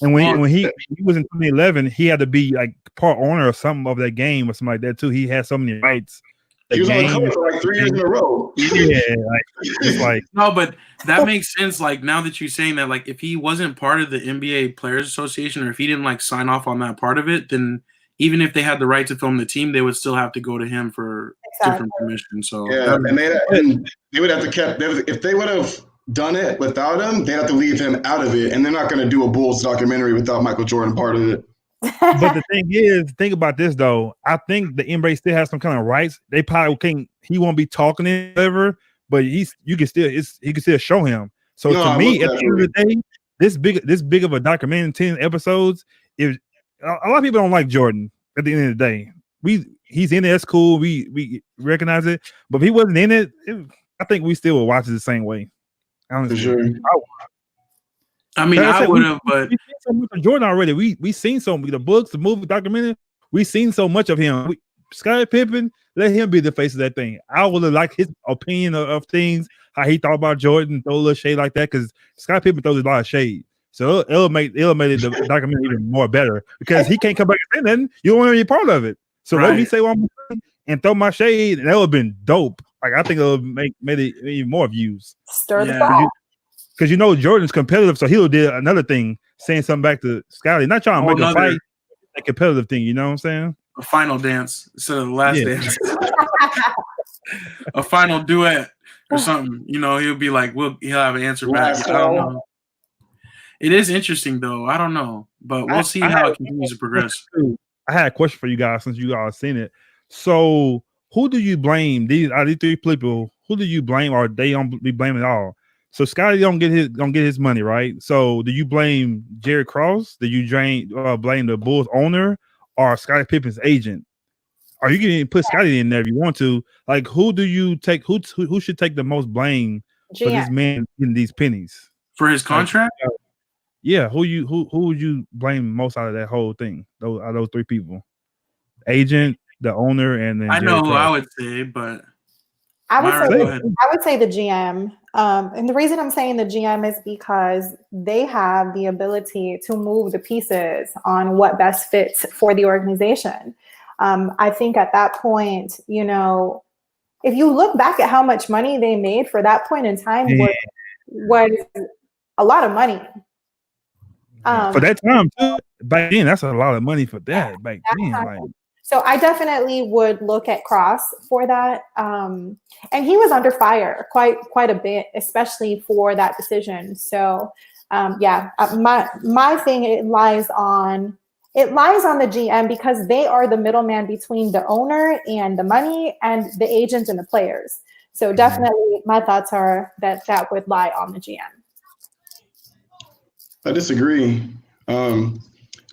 And when he was in 2011, he had to be like part owner or something of that game or something like that too. He had so many rights. He was on the cover for like 3 years in a row. Yeah, it's like no, but that makes sense. Like now that you're saying that, like if he wasn't part of the NBA Players Association or if he didn't like sign off on that part of it, then even if they had the right to film the team, they would still have to go to him for different permission. So yeah, and they would have to if they would have done it without him, they'd have to leave him out of it, and they're not going to do a Bulls documentary without Michael Jordan part of it. But the thing is, think about this though. I think the NBA still has some kind of rights. They probably can't. He won't be talking ever, but he can still show him. So to me, at the end of the day, this big of a documentary, 10 episodes, is a lot of people don't like Jordan. At the end of the day, he's in it. That's cool. We recognize it. But if he wasn't in it, I think we still would watch it the same way. Honestly, for sure. I mean, I would have, but we seen so much of Jordan already. We seen so many the books, the movie, documentary. We seen so much of him. Scottie Pippen, let him be the face of that thing. I would have liked his opinion of things, how he thought about Jordan, throw a little shade like that, because Scottie Pippen throws a lot of shade. So it'll make the documentary even more better because he can't come back and say nothing. You don't want to be part of it. So let me say what I'm saying and throw my shade, and that would have been dope. Like I think it'll made it even more views. Stir the pot. Because Jordan's competitive, so he'll do another thing, saying something back to Scottie. Not trying to make a fight, a competitive thing. You know what I'm saying? A final dance instead of the last dance. A final duet or something. He'll be like, he'll have an answer back. I don't know. It is interesting though. I don't know, but we'll see how it continues to progress. I had a question for you guys since you all seen it. So, who do you blame? These three people. Who do you blame, or they don't be blaming at all? So Scottie don't get his money, right? So do you blame Jerry Krause? Do you blame the Bulls owner or Scottie Pippen's agent? Or you can put Scottie in there if you want to. Like, who do you take? Who should take the most blame for this man getting these pennies for his contract? Yeah, who would you blame most out of that whole thing? Those three people, agent, the owner, and then I know who I would say, but I would Myra, say go ahead. I would say the GM. And the reason I'm saying the GM is because they have the ability to move the pieces on what best fits for the organization. I think at that point, you know, if you look back at how much money they made for that point in time was a lot of money. For that time too, back then, that's a lot of money for that. Back then, like. So I definitely would look at Cross for that. And he was under fire quite a bit, especially for that decision. So my thing, it lies on the GM because they are the middleman between the owner and the money and the agents and the players. So definitely my thoughts are that would lie on the GM. I disagree.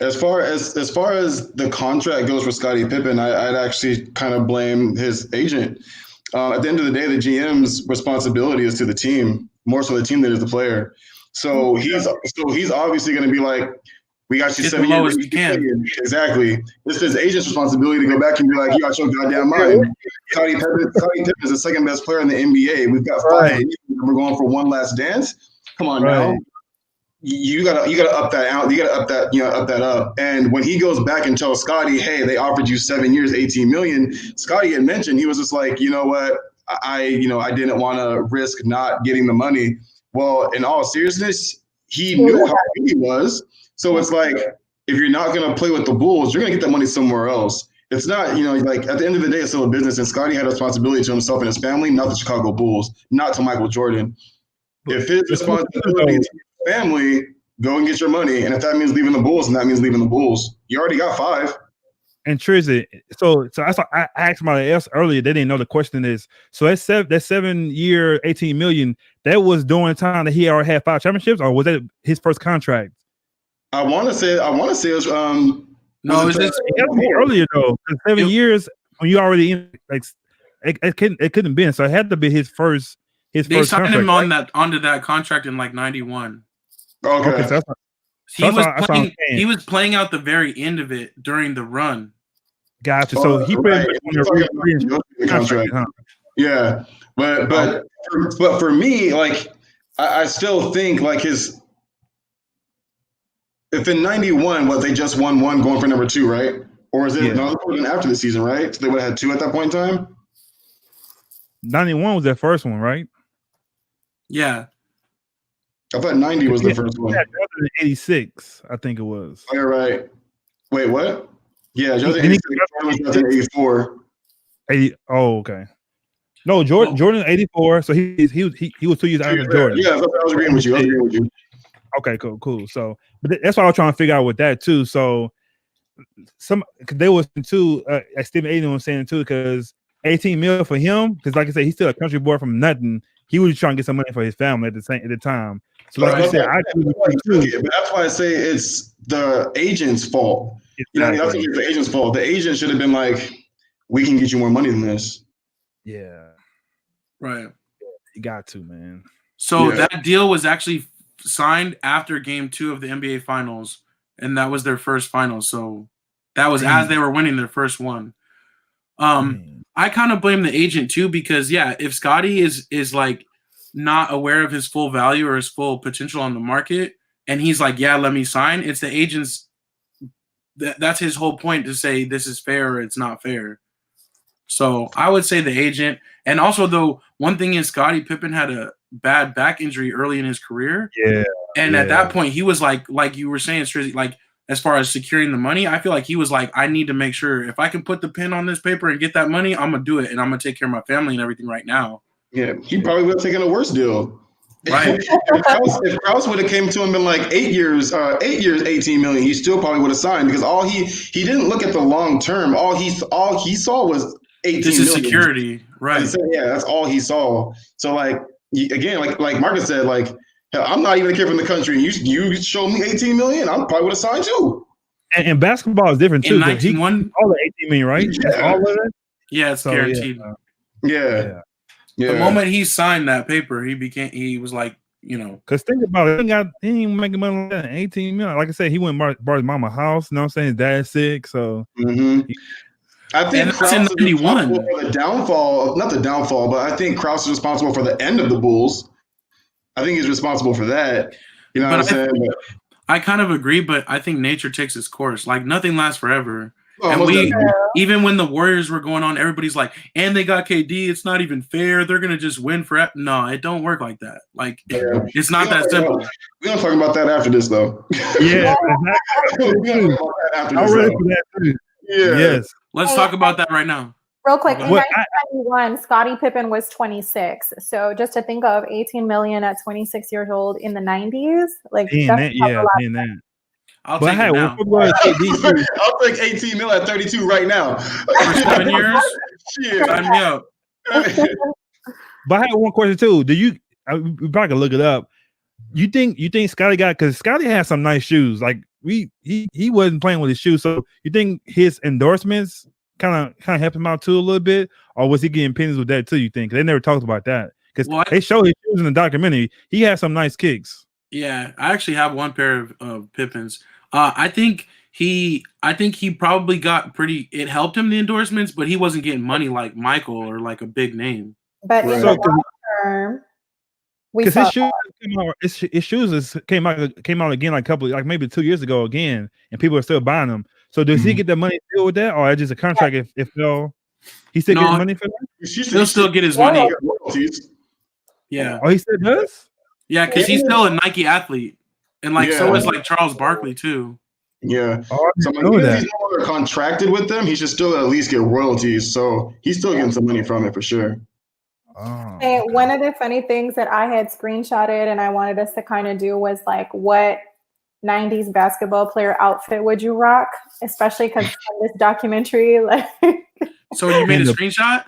As far as the contract goes for Scottie Pippen, I'd actually kind of blame his agent. At the end of the day, the GM's responsibility is to the team, more so the team than is the player. So he's obviously going to be like, we got you 7 years. Exactly. It's his agent's responsibility to go back and be like, you got your goddamn mind. Scottie Pippen is the second best player in the NBA. We've got 5 years and we're going for one last dance. Come on now. You gotta up that out. You gotta up that up. And when he goes back and tells Scottie, hey, they offered you 7 years, 18 million. Scottie had mentioned, he was just like, you know what, I didn't want to risk not getting the money. Well, in all seriousness, he knew how good he was. So it's like, if you're not gonna play with the Bulls, you're gonna get that money somewhere else. It's not, like at the end of the day, it's still a business. And Scottie had a responsibility to himself and his family, not the Chicago Bulls, not to Michael Jordan. If his responsibility is family, go and get your money. And if that means leaving the Bulls, then that means leaving the Bulls. You already got 5. And Trizzy, so I asked somebody else earlier, they didn't know the question is, so that 7 year, 18 million, that was during the time that he already had 5 championships, or was that his first contract? I want to say it was no, it's just earlier though. 7 years when you already in, like it couldn't have been. So it had to be his first. They signed contract, him on onto that contract in like 91. Okay. So he was playing out the very end of it during the run. Gotcha. So he put on the contract. Huh? Yeah, but for me, like I still think like if in 91, they just won 1 going for number 2, right? Or is it after the season, right? So they would have had 2 at that point in time. 91 was their first one, right? Yeah. I thought 90 was the first one. Yeah, 86, I think it was. Oh, you're right. Wait, what? Yeah, Jordan 84. 80. Oh, okay. No, Jordan 84. So he was 2 years out of Jordan. Yeah, I was agreeing with you. Okay, cool. So, but that's what I was trying to figure out with that too. So, they was too. Stephen Aiden was saying too, because 18 mil for him, because like I said, he's still a country boy from nothing. He was trying to get some money for his family at the time. So like I said, that's why I say it's the agent's fault. Exactly. That's the agent's fault. The agent should have been like, we can get you more money than this. Yeah. Right. You got to, man. So that deal was actually signed after game 2 of the NBA Finals, and that was their first final. So that was as they were winning their first one. I kind of blame the agent too, because if Scottie is like not aware of his full value or his full potential on the market, and he's like, let me sign, it's the agent's that's his whole point, to say this is fair or it's not fair. So I would say the agent. And also, though, one thing is Scottie Pippen had a bad back injury early in his career. Yeah. And at that point, he was like you were saying, Strizzy, like as far as securing the money, I feel like he was like, I need to make sure if I can put the pen on this paper and get that money, I'm going to do it. And I'm going to take care of my family and everything right now. Yeah, he probably would have taken a worse deal. Right. if Krause would have came to him and been like 8 years, 18 million, he still probably would have signed, because all he didn't look at the long term. All he saw was 18 this is million. Security, right? So, that's all he saw. So like again, like Marcus said, like hell, I'm not even a kid from the country. You showed me 18 million, I probably would have signed too. And basketball is different too. In 19-1, all the 18 million, right? Yeah. All of it. Yeah, it's guaranteed. Yeah. The moment he signed that paper, he was like, because think about it, he ain't even making money like that. 18 million. Like I said, he went and bought his mama a house. You know what I'm saying? His dad's sick, so I think Krause is responsible for the downfall, not the downfall, but I think Krause is responsible for the end of the Bulls. I think he's responsible for that. You know what I'm saying? I kind of agree, but I think nature takes its course. Like nothing lasts forever. And even when the Warriors were going on, everybody's like, and they got KD, it's not even fair. They're gonna just win forever. No, it don't work like that. Like it's not that simple. We're gonna talk about that after this, though. Yeah, I'm ready for that too. Yeah. Yes. Let's talk about that right now. Real quick, in 1991, Scottie Pippen was 26. So just to think of 18 million at 26 years old in the 90s, like that. I'll take it now. I'll take 18 mil at 32 right now. For 7 years? Shit. Sign me up. But I have one question too. We probably can look it up. You think Scottie got, because Scottie has some nice shoes. Like he wasn't playing with his shoes. So you think his endorsements kind of helped him out too a little bit, or was he getting pennies with that too? You think they never talked about that because they show his shoes in the documentary. He has some nice kicks. Yeah, I actually have one pair of Pippins. I think he probably got pretty. It helped him the endorsements, but he wasn't getting money like Michael or like a big name. But in the long term, because his shoes came out again like maybe 2 years ago again, and people are still buying them. So does he get the money still with that, or just a contract? If he still getting money for that? He'll still get his money. Yeah. Oh, he still does. Yeah, because he's still a Nike athlete, and so is like Charles Barkley too. Yeah. So he's no longer contracted with them. He should still at least get royalties. So he's still getting some money from it for sure. Oh. Hey, one of the funny things that I had screenshotted and I wanted us to kind of do was like, what 90s basketball player outfit would you rock? Especially because this documentary, like. So you made a screenshot?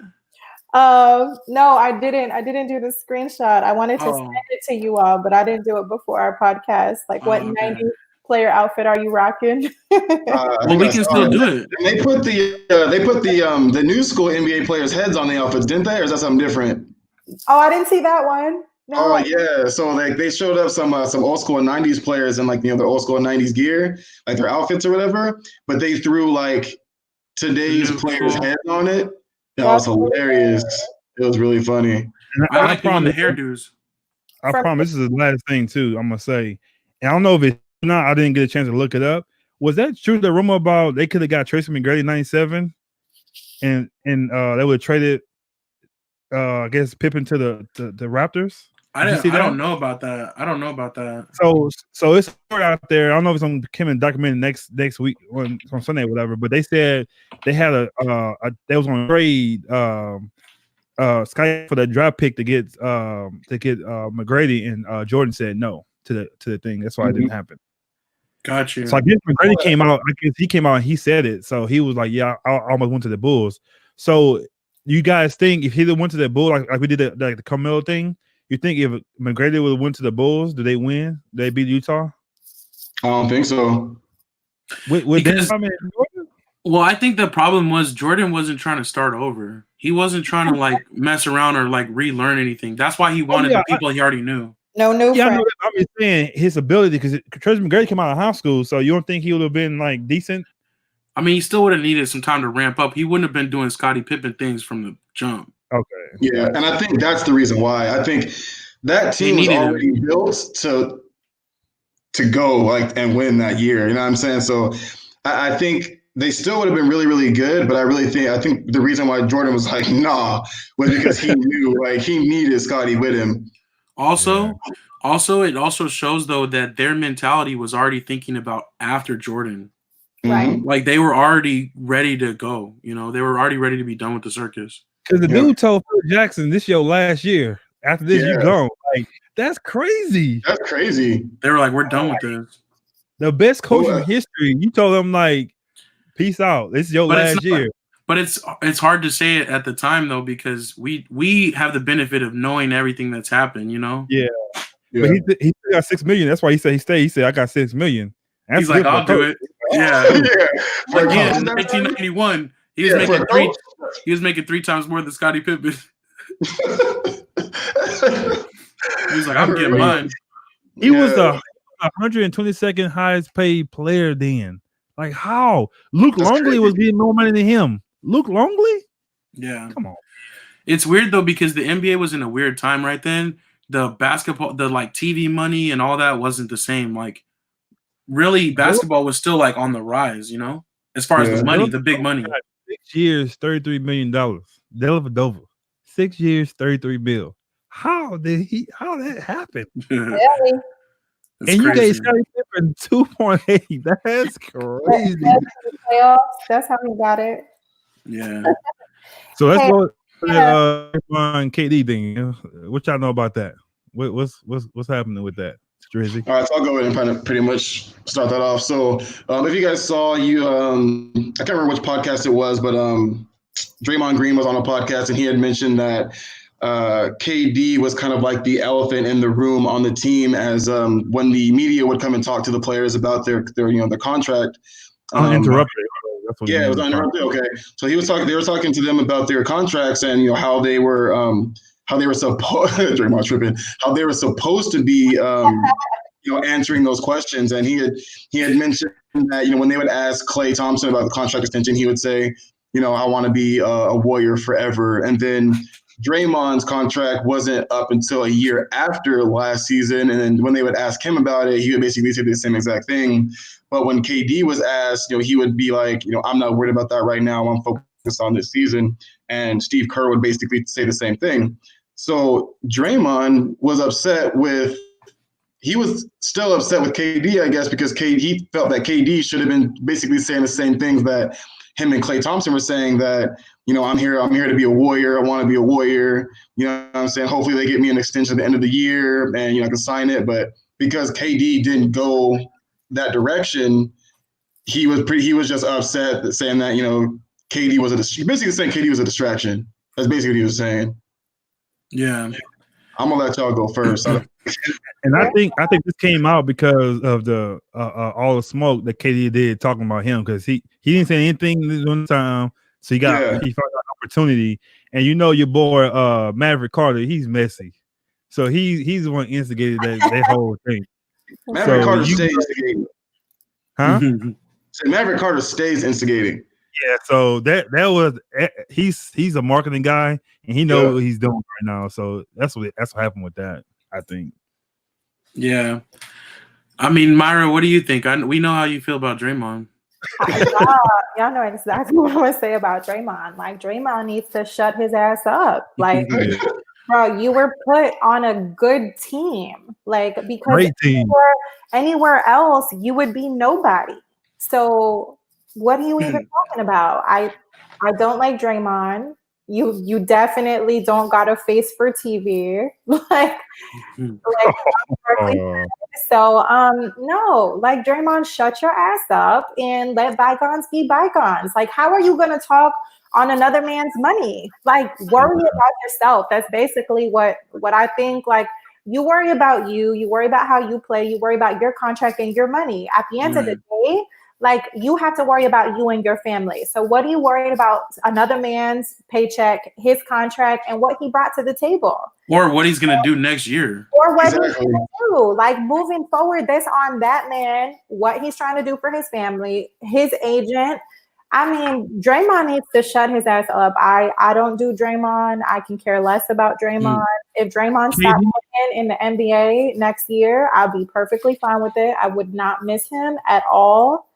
No, I didn't. I didn't do the screenshot. I wanted to send it to you all, but I didn't do it before our podcast. Like, what 90s player outfit are you rocking? Well, we can still do it. And they put the new school NBA players' heads on the outfits, didn't they? Or is that something different? Oh, I didn't see that one. No. Oh yeah, so like they showed up some old school 90s players in their old school 90s gear, like their outfits or whatever, but they threw like today's players' heads on it. That was hilarious. It was really funny. I like the hairdos. I promise this is the last thing too. I'm gonna say, and I don't know if it's not. I didn't get a chance to look it up. Was that true? The rumor about they could have got Tracy McGrady in '97, and they would have traded, I guess Pippen to the Raptors. I don't know about that. So it's out there. I don't know if it's on Kim documentary next week on Sunday or whatever. But they said they had they was on a trade Sky for that draft pick to get McGrady, and Jordan said no to the thing. That's why it didn't happen. Gotcha. So I guess McGrady came out. I guess he came out and he said it. So he was like, "Yeah, I almost went to the Bulls." So you guys think if he went to the Bulls like we did the Carmelo thing? You think if McGrady would have went to the Bulls, did they win? Did they beat Utah? I don't think so. Well, I think the problem was Jordan wasn't trying to start over. He wasn't trying to like mess around or like relearn anything. That's why he wanted the people he already knew. No new friends. I'm just saying his ability, because Tracy McGrady came out of high school, so you don't think he would have been like decent? I mean, he still would have needed some time to ramp up. He wouldn't have been doing Scottie Pippen things from the jump. Okay. Yeah, and I think that's the reason why. I think that team was already built to go like and win that year. You know what I'm saying? So I think they still would have been really, really good. But I think the reason why Jordan was like, nah, was because he knew like he needed Scottie with him. Also, it also shows though that their mentality was already thinking about after Jordan. Right. Like they were already ready to go. You know, they were already ready to be done with the circus. Because the dude told Phil Jackson, "This your last year. After this, you gone." Like that's crazy. That's crazy. They were like, "We're done with this." The best coach in history. You told them like, "Peace out. This is your last year." But it's hard to say it at the time though, because we have the benefit of knowing everything that's happened. You know. Yeah. But he still got $6 million. That's why he said he stayed. He said, "I got $6 million." That's He's like, "I'll do it." Yeah. Again, in 1991, he was making 3 times more than Scottie Pippen. He was like, "I'm getting mine." He was the 122nd highest paid player then. Like how? Luke Longley was getting more money than him. Luke Longley? Yeah. Come on. It's weird though because the NBA was in a weird time right then. The basketball, the like TV money and all that wasn't the same. Like really, basketball was still like on the rise, you know, as far as the money, the big money. 6 years, $33 million. Dellavedova, 6 years, $33 million. How that happen? Really? And you gave Scottie Pippen 2.8. That's crazy. That's how we got it. Yeah. So let's go to that KD thing. What y'all know about that? What's happening with that? Drizzy. All right, so I'll go ahead and pretty much start that off. So if you guys saw, I can't remember which podcast it was, but Draymond Green was on a podcast and he had mentioned that KD was kind of like the elephant in the room on the team, as when the media would come and talk to the players about their the contract. Uninterrupted. Yeah, it was uninterrupted. Okay, so he was talking. They were talking to them about their contracts and how they were supposed Draymond tripping, how they were supposed to be answering those questions. And he had mentioned that when they would ask Klay Thompson about the contract extension, he would say, I want to be a Warrior forever. And then Draymond's contract wasn't up until a year after last season. And then when they would ask him about it, he would basically say the same exact thing. But when KD was asked, he would be like, I'm not worried about that right now. I'm focused on this season. And Steve Kerr would basically say the same thing. So Draymond was still upset with KD, I guess, because he felt that KD should have been basically saying the same things that him and Klay Thompson were saying, that, I'm here to be a Warrior. I want to be a Warrior. You know what I'm saying? Hopefully they get me an extension at the end of the year and, I can sign it. But because KD didn't go that direction, he was just upset, saying that, KD was basically saying KD was a distraction. That's basically what he was saying. Yeah. I'm gonna let y'all go first. And I think this came out because of the all the smoke that KD did talking about him, because he didn't say anything this one time, so he found an opportunity. And your boy Maverick Carter, he's messy, so he's the one instigated that whole thing. Maverick Carter stays instigating, huh? So Maverick Carter stays instigating. Yeah, so that was he's a marketing guy and he knows what he's doing right now. So that's what happened with that, I think. Yeah, I mean, Myra, what do you think? We know how you feel about Draymond. Y'all know exactly what I would say about Draymond. Like, Draymond needs to shut his ass up. Like, bro, you were put on a good team. Like, because anywhere else you would be nobody. So what are you even talking about? I don't like Draymond. You definitely don't got a face for TV. So no, like, Draymond, shut your ass up and let bygones be bygones. Like, how are you gonna talk on another man's money? Like, worry about yourself. That's basically what I think. Like, you worry about you worry about how you play, you worry about your contract and your money. At the end of the day, like, you have to worry about you and your family. So what are you worried about? Another man's paycheck, his contract, and what he brought to the table. Or what he's going to do next year. Or what he's going to do. Like, moving forward, that's on that man, what he's trying to do for his family, his agent. I mean, Draymond needs to shut his ass up. I don't do Draymond. I can care less about Draymond. If Draymond stopped playing in the NBA next year, I'll be perfectly fine with it. I would not miss him at all.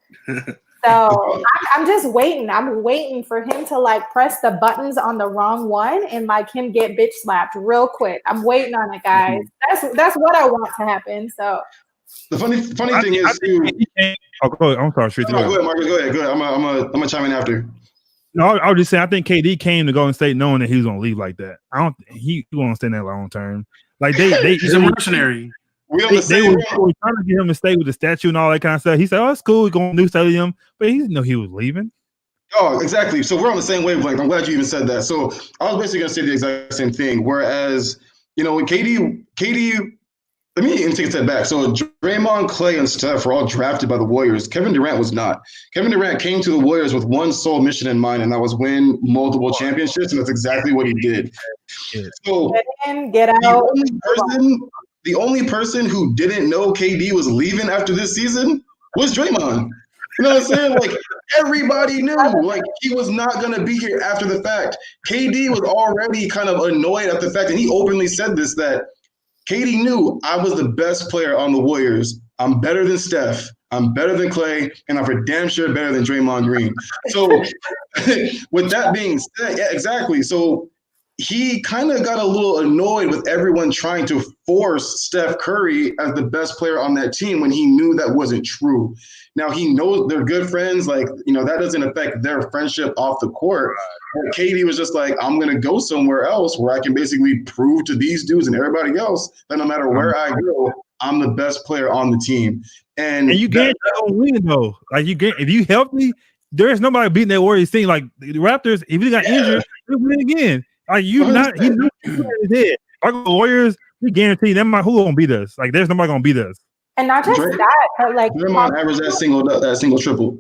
So I'm just waiting. I'm waiting for him to, like, press the buttons on the wrong one and, like, him get bitch slapped real quick. I'm waiting on it, guys. That's what I want to happen. So the funny thing is, go ahead. I'm sorry, go ahead, Marcus. Go ahead. I'm gonna chime in after. No, I was just saying, I think KD came to Golden State knowing that he was gonna leave like that. I don't. He won't stay in that long term. Like he's a mercenary. They were trying to get him to stay with the statue and all that kind of stuff. He said, "Oh, it's cool. He's going to new stadium," but he didn't know he was leaving. Oh, exactly. So we're on the same wavelength. I'm glad you even said that. So I was basically going to say the exact same thing. Whereas, when KD, let me even take a step back. So Draymond, Klay, and Steph were all drafted by the Warriors. Kevin Durant was not. Kevin Durant came to the Warriors with one sole mission in mind, and that was win multiple championships, and that's exactly what he did. So get out. The only person who didn't know KD was leaving after this season was Draymond. You know what I'm saying? Like, everybody knew like he was not going to be here after the fact. KD was already kind of annoyed at the fact, and he openly said this, that KD knew I was the best player on the Warriors. I'm better than Steph. I'm better than Clay, and I'm for damn sure better than Draymond Green. So with that being said, yeah, exactly. So he kind of got a little annoyed with everyone trying to force Steph Curry as the best player on that team when he knew that wasn't true. Now he knows they're good friends. Like, that doesn't affect their friendship off the court. But KD was just like, I'm going to go somewhere else where I can basically prove to these dudes and everybody else that no matter where I go, I'm the best player on the team. And you guarantee you're gonna win though. Like if you healthy, there's nobody beating that Warriors team. Like the Raptors, if he got injured, they'll win again. Like he knew his head. Like the Warriors, we guarantee them who gonna beat us. Like there's nobody gonna beat us. And not just that, but like Draymond averaged that single triple.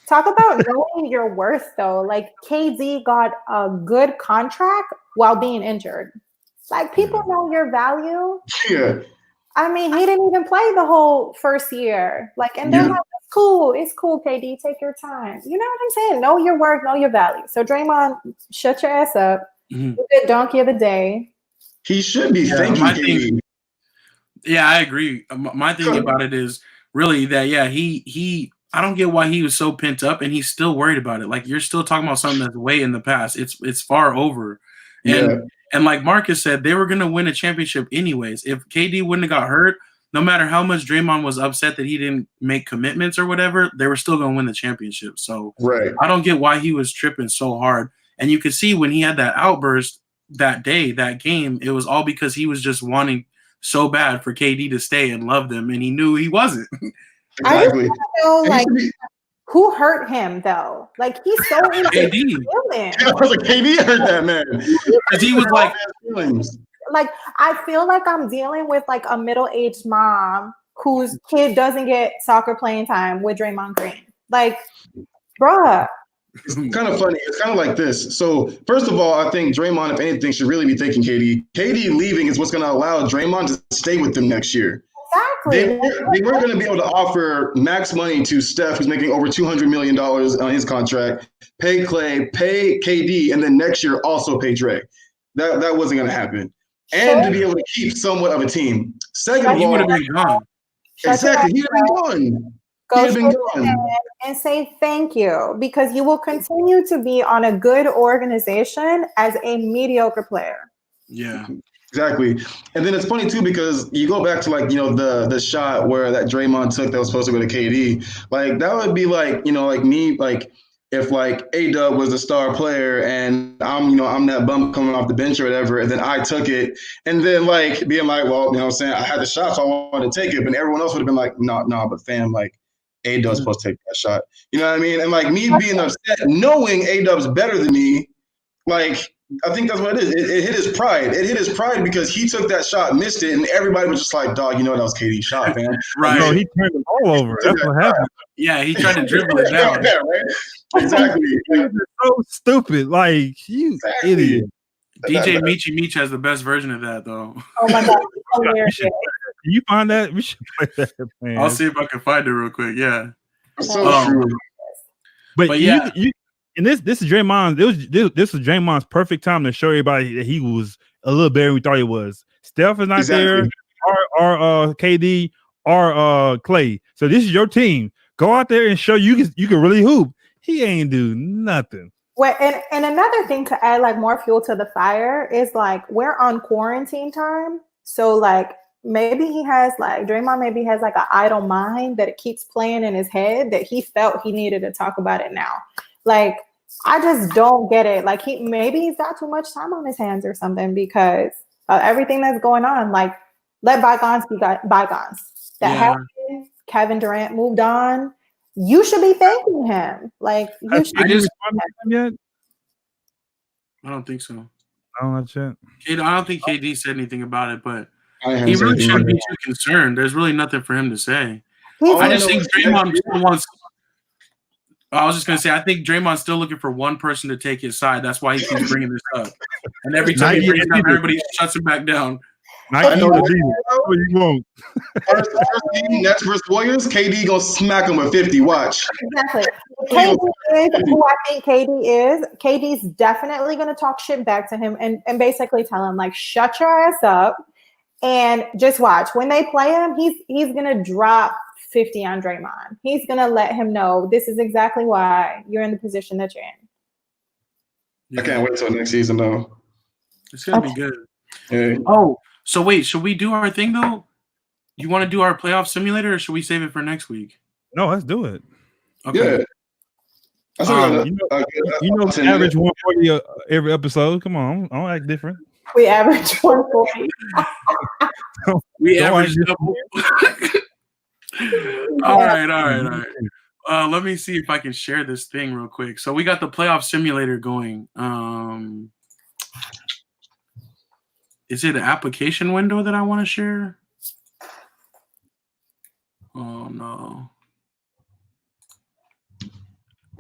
Talk about knowing your worth though. Like KD got a good contract while being injured. Like people know your value. Yeah. I mean, he didn't even play the whole first year. Like, and they're like, it's cool, KD, take your time. You know what I'm saying? Know your worth, know your value. So Draymond, shut your ass up. You get donkey of the day. He should be thanking KD. Yeah, I agree. My thing about it is really that, he I don't get why he was so pent up and he's still worried about it. Like, you're still talking about something that's way in the past. It's far over. And like Marcus said, they were going to win a championship anyways. If KD wouldn't have got hurt, no matter how much Draymond was upset that he didn't make commitments or whatever, they were still going to win the championship. So I don't get why he was tripping so hard. And you could see when he had that outburst that day, that game, it was all because he was just wanting so bad for KD to stay and love them, and he knew he wasn't. Exactly. I know, like, who hurt him though? Like, he's so into KD. I was like, KD hurt that man because he was like, I feel like I'm dealing with like a middle-aged mom whose kid doesn't get soccer playing time with Draymond Green. Like, bruh. It's kind of funny. It's kind of like this. So, first of all, I think Draymond, if anything, should really be thanking KD. KD leaving is what's going to allow Draymond to stay with them next year. Exactly. They weren't going to be able to offer max money to Steph, who's making over $200 million on his contract, pay Clay, pay KD, and then next year also pay Dre. That wasn't going to happen. And to be able to keep somewhat of a team. Second of all, he would have been gone. Exactly. He would have been gone. Go and say thank you, because you will continue to be on a good organization as a mediocre player. Yeah. Exactly. And then it's funny too, because you go back to like, the shot where that Draymond took that was supposed to go to KD. Like that would be like, like me, like if like A-Dub was the star player and I'm that bum coming off the bench or whatever, and then I took it, and then like being like, well, what I'm saying, I had the shot, so I wanted to take it, but everyone else would have been like, no, but fam, like A-Dub's supposed to take that shot. You know what I mean? And like me being upset, knowing A-Dub's better than me, like I think that's what it is. It hit his pride. It hit his pride because he took that shot, missed it, and everybody was just like, dog, that was KD's shot, man. Right. No, he turned the ball over. That's what happened. Yeah, he tried to dribble it down. Yeah, right? Exactly. So stupid. Like, you idiot. DJ Meech has the best version of that, though. Oh my God. Can you find that? We should play that, man. I'll see if I can find it real quick. Yeah. So true. But yeah. And this is Draymond. This is Draymond's perfect time to show everybody that he was a little better than we thought he was. Steph is not there, or KD, or Clay. So this is your team. Go out there and show you can really hoop. He ain't do nothing. Well, and another thing to add like more fuel to the fire is like we're on quarantine time. So like maybe Draymond maybe has like an idle mind that it keeps playing in his head that he felt he needed to talk about it now. Like, I just don't get it. Like he's got too much time on his hands or something because of everything that's going on. Like, let bygones be bygones. That happened. Kevin Durant moved on. You should be thanking him. Like, you should. Yet? I don't think so. I don't know yet. I don't think KD said anything about it, but he really shouldn't be too concerned. There's really nothing for him to say. I just think Draymond still wants. I was just going to say, I think Draymond's still looking for one person to take his side. That's why he keeps bringing this up. And every time he brings it up, everybody shuts him back down. Nike or Adidas. What you want? First game, Nets versus Warriors. KD gonna smack him with 50. Watch. Exactly. KD is who I think KD is. KD's definitely going to talk shit back to him and basically tell him, like, shut your ass up and just watch. When they play him, he's going to drop 50 on Draymond. He's going to let him know this is exactly why you're in the position that you're in. I can't wait till next season, though. It's going to be good. Yeah. Oh, so wait, should we do our thing, though? You want to do our playoff simulator, or should we save it for next week? No, let's do it. Yeah. Okay. You know, the average 140 every episode. Come on, I don't act different. We average 140. We average double. All right. Let me see if I can share this thing real quick. So we got the playoff simulator going. Is it an application window that I want to share? Oh no.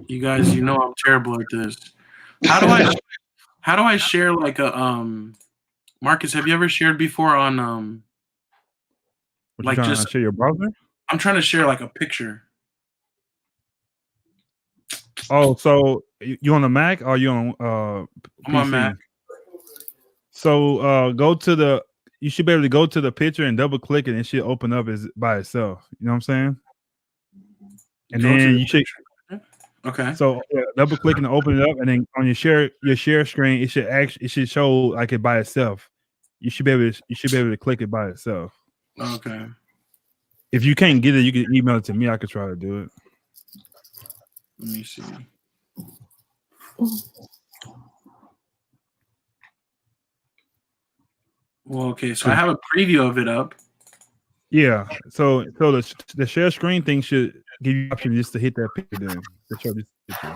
You guys, you know I'm terrible at this. How do I share like a Marcus, have you ever shared before on like just share your browser? I'm trying to share like a picture. Oh, so you on the Mac or you on I'm PC? on Mac. So you should be able to go to the picture and double click it and it should open up by itself. You know what I'm saying? And then you should Okay. So double click and open it up, and then on your share screen, it should show like it by itself. You should be able to click it by itself. Okay. If you can't get it, you can email it to me. I could try to do it. Let me see. Well, okay, so I have a preview of it up. Yeah. So the share screen thing should give you the option just to hit that picture then. To show this picture.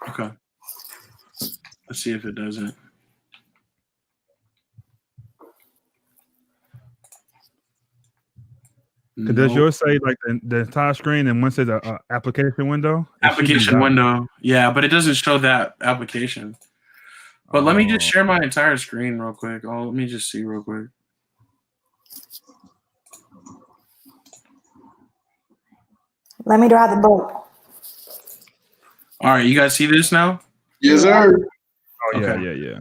Okay. Let's see if it does it. Does yours say like the entire screen and one says application window? Application window. Yeah, but it doesn't show that application. But let me just share my entire screen real quick. Oh, let me just see real quick. Let me drive the boat. All right, you guys see this now? Yes, sir. Oh, yeah, okay. Yeah.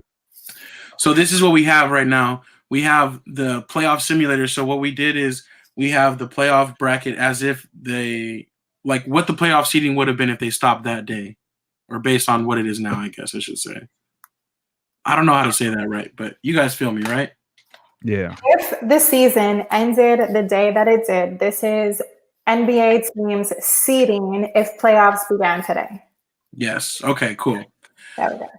So this is what we have right now. We have the playoff simulator. So what we did is we have the playoff bracket as if like what the playoff seeding would have been if they stopped that day, or based on what it is now, I guess I should say. I don't know how to say that right, but you guys feel me, right? Yeah. If the season ended the day that it did, this is NBA teams seeding if playoffs began today. Yes. Okay, cool. There we go.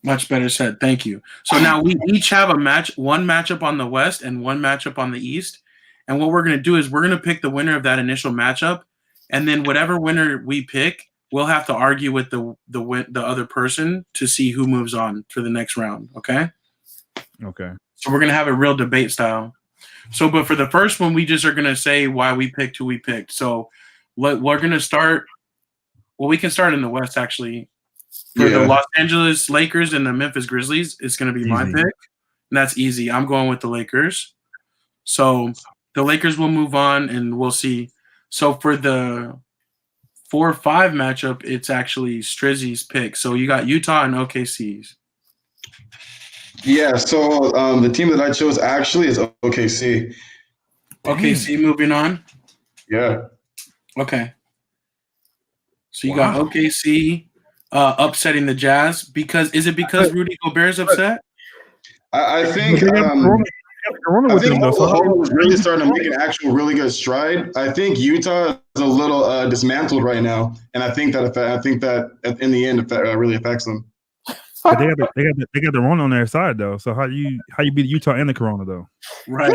Much better said. Thank you. So now we each have one matchup on the West and one matchup on the East. And what we're going to do is we're going to pick the winner of that initial matchup. And then whatever winner we pick, we'll have to argue with the other person to see who moves on for the next round. Okay? Okay. So we're going to have a real debate style. So, but for the first one, we just are going to say why we picked who we picked. So we're going to start. Well, we can start in the West, actually. For the Los Angeles Lakers and the Memphis Grizzlies, it's going to be my pick. And that's easy. I'm going with the Lakers. So the Lakers will move on, and we'll see. So for the 4-5 matchup, it's actually Strizzy's pick. So you got Utah and OKC's. Yeah, so the team that I chose actually is OKC. OKC moving on? Yeah. Okay. So you got OKC upsetting the Jazz. Is it because Rudy Gobert's upset? I think Oklahoma was really starting to make an actual really good stride. I think Utah is a little dismantled right now, and I think that in the end it really affects them. But they got the Corona on their side though. So how you beat Utah and the Corona though? Right.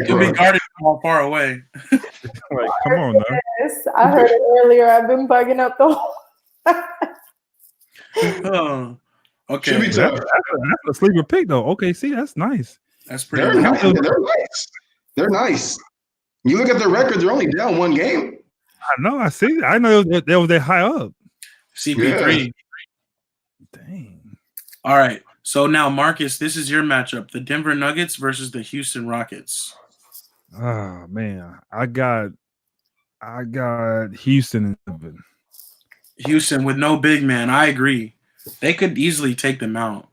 You'll be guarded from far away. Like, come on now. Yes, I heard it earlier. I've been bugging up the whole. Oh, okay. Should be tough. That's a sleeper pick though. Okay, see, that's nice. That's pretty. They're nice. They're nice. You look at their record; they're only down one game. I know. I see. I know they was that high up. CP3. Dang. All right. So now, Marcus, this is your matchup: the Denver Nuggets versus the Houston Rockets. Oh man, I got Houston in 7. Houston with no big man. I agree. They could easily take them out.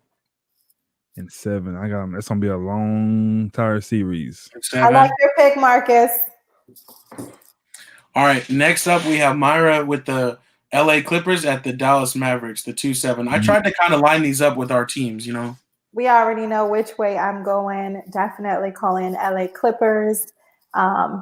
In 7, I got them. It's gonna be a long, tired series. I like your pick, Marcus. All right. Next up, we have Myra with the LA Clippers at the Dallas Mavericks, the 2-7. I tried to kind of line these up with our teams, you know. We already know which way I'm going. Definitely calling LA Clippers.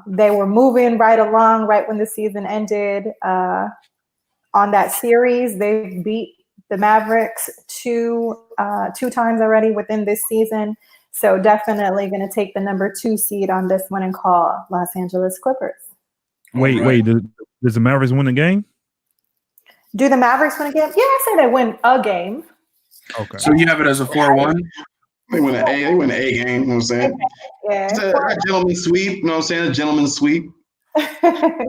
They were moving right along right when the season ended. On that series, they beat the Mavericks two times already within this season. So definitely going to take the number 2 seed on this one and call Los Angeles Clippers. Wait. Does the Mavericks win the game? Do the Mavericks win a game? Yeah, I say they win a game. Okay. So you have it as a 4-1? They win an A game, you know what I'm saying? Yeah. It's a gentleman's sweep, you know what I'm saying? A gentleman's sweep. They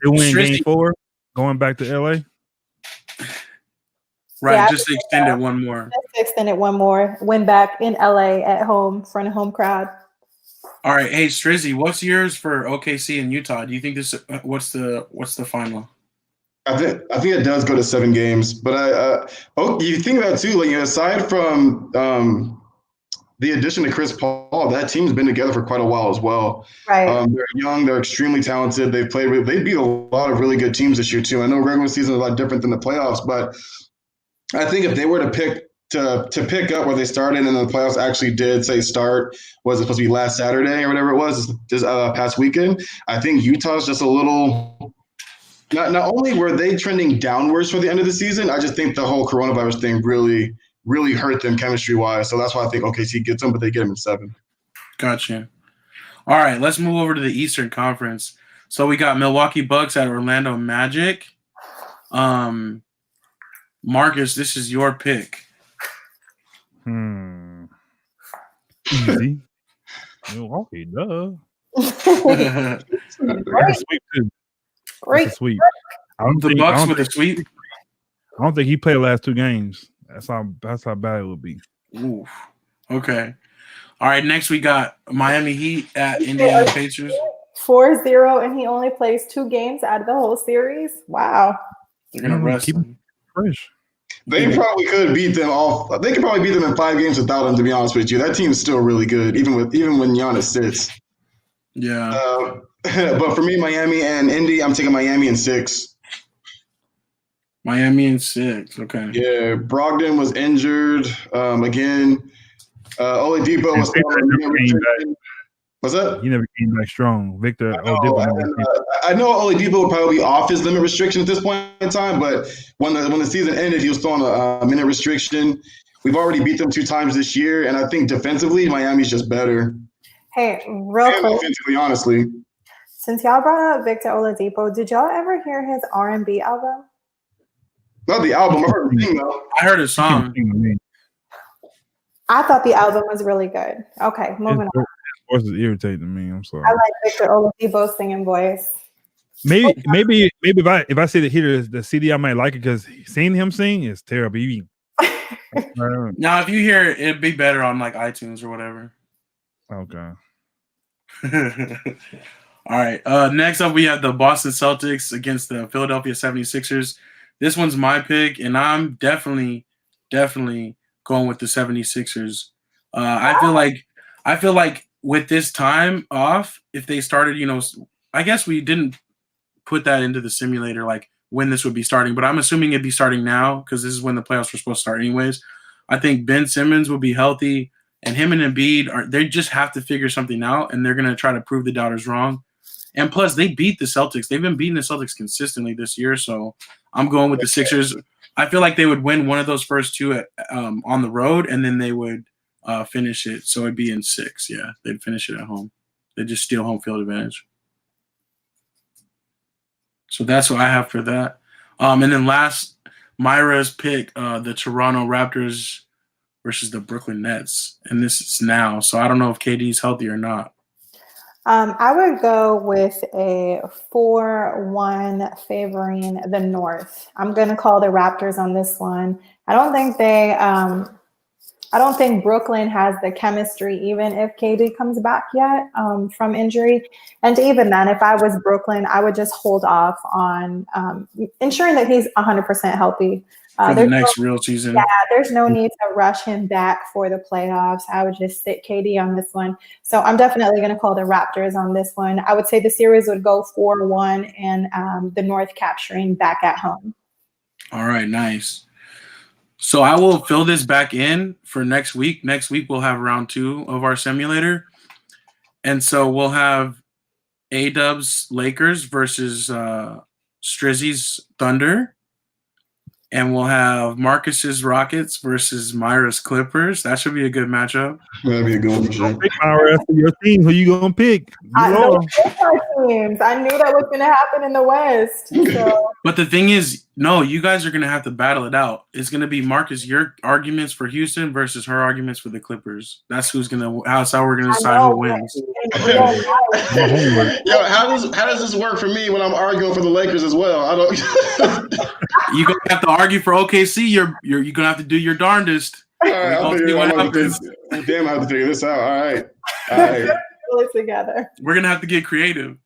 win game 4, going back to LA. Right, yeah, just extend it one more. Just extend it one more. Win back in LA at home, front of home crowd. All right, hey Strizzy, what's yours for OKC and Utah? Do you think this? What's the final? I think it does go to 7 games, but you think about it too. Like aside from the addition to Chris Paul, that team's been together for quite a while as well. Right. They're young, they're extremely talented. They beat a lot of really good teams this year too. I know regular season is a lot different than the playoffs, but I think if they were to pick up where they started and the playoffs actually did say start, was it supposed to be last Saturday or whatever it was, this past weekend? I think Utah's just a little. Not only were they trending downwards for the end of the season, I just think the whole coronavirus thing really, really hurt them chemistry-wise. So that's why I think OKC gets them, but they get them in 7. Gotcha. All right, let's move over to the Eastern Conference. So we got Milwaukee Bucks at Orlando Magic. Marcus, this is your pick. Easy. Milwaukee, duh. Great sweep. The Bucks with a sweep. I don't think he played the last 2 games. That's how bad it would be. Oof. Okay. All right. Next, we got Miami Heat at Indiana Pacers. 4-0, and he only plays 2 games out of the whole series. Wow. They're gonna rest him. Fresh. They probably could beat them all. They could probably beat them in 5 games without him. To be honest with you, that team is still really good, even when Giannis sits. Yeah. But for me, Miami and Indy, I'm taking Miami in 6. Miami in 6. Okay. Yeah, Brogdon was injured again. Oladipo was. What's that? He never came back strong. Victor Oladipo. I know Oladipo would probably be off his limit restriction at this point in time, but when the season ended, he was still on a minute restriction. We've already beat them 2 times this year, and I think defensively, Miami's just better. Hey, real quick. Offensively, honestly. Since y'all brought up Victor Oladipo, did y'all ever hear his R&B album? Not the album. I heard the thing, though. I heard a song. I thought the album was really good. Okay, moving on. His voice is irritating me. I'm sorry. I like Victor Oladipo's singing voice. Maybe if I say that here the CD, I might like it because seeing him sing is terrible. Now, if you hear it, it'd be better on like iTunes or whatever. Okay. All right. Next up, we have the Boston Celtics against the Philadelphia 76ers. This one's my pick, and I'm definitely going with the 76ers. I feel like with this time off, if they started, I guess we didn't put that into the simulator, like when this would be starting, but I'm assuming it'd be starting now because this is when the playoffs were supposed to start anyways. I think Ben Simmons will be healthy, and him and Embiid they just have to figure something out, and they're going to try to prove the doubters wrong. And plus, they beat the Celtics. They've been beating the Celtics consistently this year, so I'm going with the Sixers. I feel like they would win one of those first 2 on the road, and then they would finish it. So it'd be in 6. Yeah, they'd finish it at home. They'd just steal home field advantage. So that's what I have for that. And then last, Myra's pick, the Toronto Raptors versus the Brooklyn Nets. And this is now. So I don't know if KD's healthy or not. I would go with a 4-1 favoring the North. I'm going to call the Raptors on this one. I don't think they I don't think Brooklyn has the chemistry, even if KD comes back yet from injury. And even then, if I was Brooklyn, I would just hold off on ensuring that he's 100% healthy. For the next real season. Yeah, there's no need to rush him back for the playoffs. I would just sit KD on this one. So I'm definitely going to call the Raptors on this one. I would say the series would go 4-1 and the North capturing back at home. All right, nice. So I will fill this back in for next week. Next week, we'll have round 2 of our simulator. And so we'll have A-Dub's Lakers versus Strizzy's Thunder. And we'll have Marcus's Rockets versus Myra's Clippers. That should be a good matchup. That'd be a good one for sure. Pick Myra for your team. Who you gonna pick? I know our teams. I knew that was going to happen in the West. So. But the thing is, no, you guys are going to have to battle it out. It's going to be Marcus, your arguments for Houston versus her arguments for the Clippers. That's who's going to. That's how we're going to decide who wins. Yo, how does this work for me when I'm arguing for the Lakers as well? I don't. You're gonna have to argue for OKC. You're gonna have to do your darndest. All right, damn, I have to figure this out. All right. Pull it together. We're gonna have to get creative.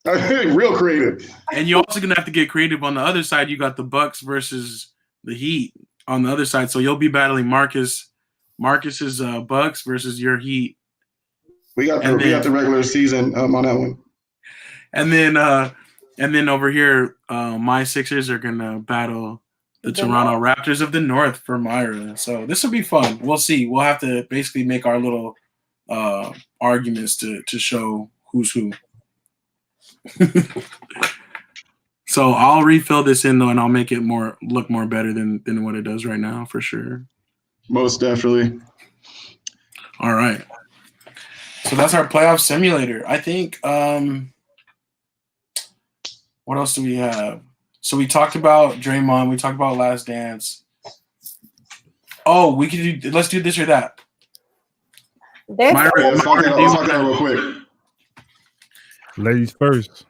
Real creative. And you're also gonna have to get creative on the other side. You got the Bucks versus the Heat on the other side. So you'll be battling Marcus's Bucks versus your Heat. We got the regular season on that one. And then over here, my Sixers are gonna battle the Toronto Raptors of the North for Myra. So this will be fun. We'll see. We'll have to basically make our little arguments to show who's who. So I'll refill this in though, and I'll make it look more better than what it does right now for sure. Most definitely. All right. So that's our playoff simulator. I think. What else do we have? So we talked about Draymond. We talked about Last Dance. Oh, we could do. Let's do this or that. Myra, let's talk about that real quick. Ladies first.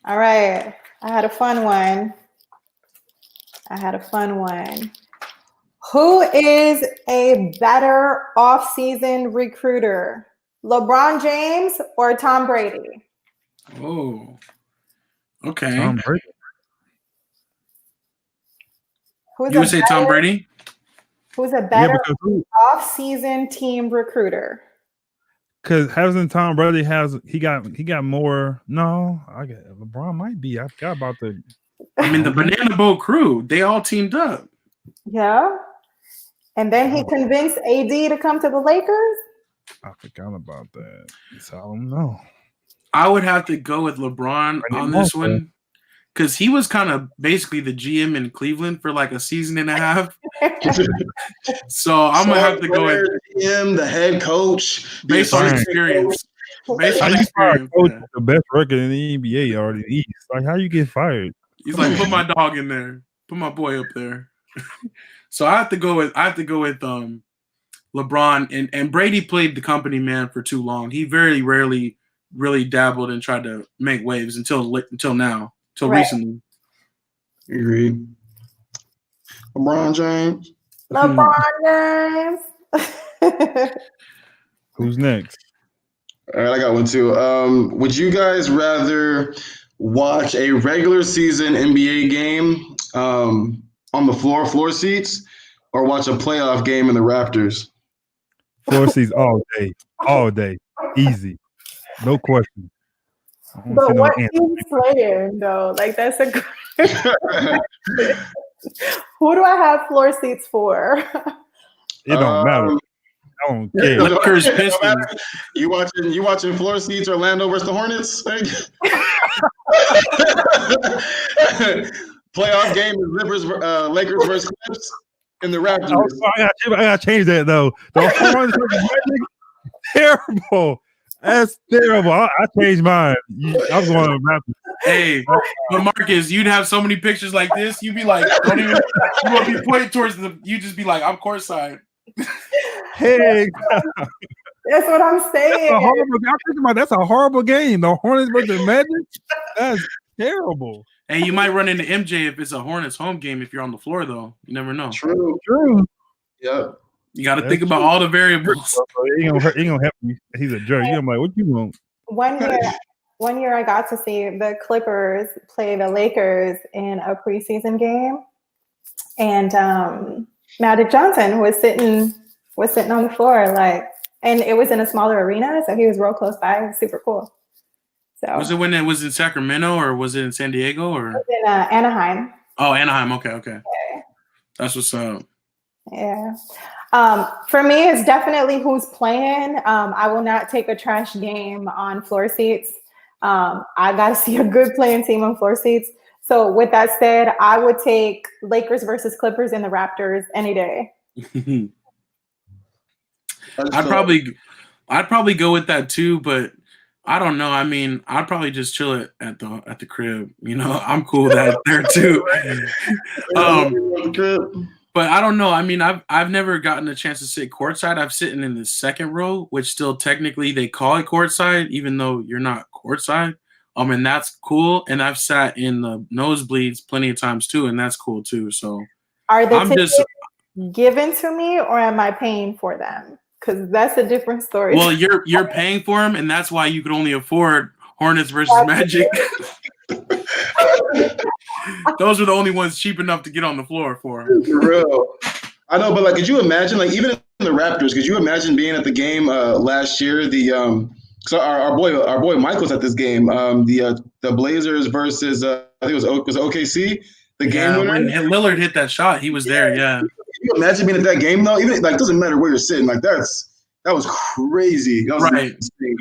All right. I had a fun one. Who is a better off-season recruiter, LeBron James or Tom Brady? Oh, okay. Tom Brady. You would say Tom Brady? Who's a better off-season team recruiter? Because hasn't Tom Brady he got more? No, LeBron might be. I forgot about the. I mean, the Banana Boat crew. They all teamed up. Yeah, and then he convinced AD to come to the Lakers. I forgot about that. So I don't know. I would have to go with LeBron on this one because he was kind of basically the GM in Cleveland for like a season and a half. So I'm gonna have to go with him, the head coach, based on experience. Based on experience, the best record in the NBA or the East. Like, how you get fired? He's like, put my dog in there, put my boy up there. So I have to go with LeBron and Brady played the company man for too long. He very rarely really dabbled and tried to make waves until now, till recently. Agreed. LeBron James. Who's next? All right, I got one too. Would you guys rather watch a regular season NBA game on the floor seats, or watch a playoff game in the Raptors? Floor seats all day, easy, no question. But what team's playing though? Like that's a. Who do I have floor seats for? It don't matter. I don't care. Lakers, Pistons. You watching floor seats Orlando versus the Hornets? Playoff game is Lakers versus Clips in the Raptors. I gotta change that though. The Hornets terrible. That's terrible. I changed mine. I'm going to Raptors. Hey, but Marcus, you'd have so many pictures like this. You'd be like, don't even. You won't be pointing towards them. You just be like, I'm courtside. Hey, that's what I'm saying. That's a horrible game. The Hornets versus Magic. That's terrible. Hey, you might run into MJ if it's a Hornets home game. If you're on the floor, though, you never know. True. True. Yep. You got to think about all the variables. So he gonna help you. He's a jerk. I'm like, what you want? One year I got to see the Clippers play the Lakers in a preseason game, and Magic Johnson was sitting on the floor, like, and it was in a smaller arena, so he was real close by. It was super cool. So was it when it was in Sacramento, or was it in San Diego, or it was in Anaheim? Oh, Anaheim. Okay. Yeah. That's what's up. Yeah. For me, it's definitely who's playing. I will not take a trash game on floor seats. I got to see a good playing team on floor seats. So with that said, I would take Lakers versus Clippers and the Raptors any day. I'd probably go with that too, but I don't know. I mean, I'd probably just chill it at the crib. You know, I'm cool with that there too. But I don't know. I mean, I've never gotten a chance to sit courtside. I've sitting in the second row, which still technically they call it courtside, even though you're not courtside. And that's cool. And I've sat in the nosebleeds plenty of times too, and that's cool too. So are the tickets given to me, or am I paying for them? Because that's a different story. Well, you're paying for them, and that's why you could only afford Hornets versus Magic. Those are the only ones cheap enough to get on the floor for. For real. I know, but like, could you imagine, like, even in the Raptors, could you imagine being at the game last year? So our boy Mike was at this game. The Blazers versus I think it was OKC. The game winner. When Lillard hit that shot, he was there. Yeah. Can you imagine being at that game though? Even like, it doesn't matter where you're sitting. Like that was crazy. That was right. Insane.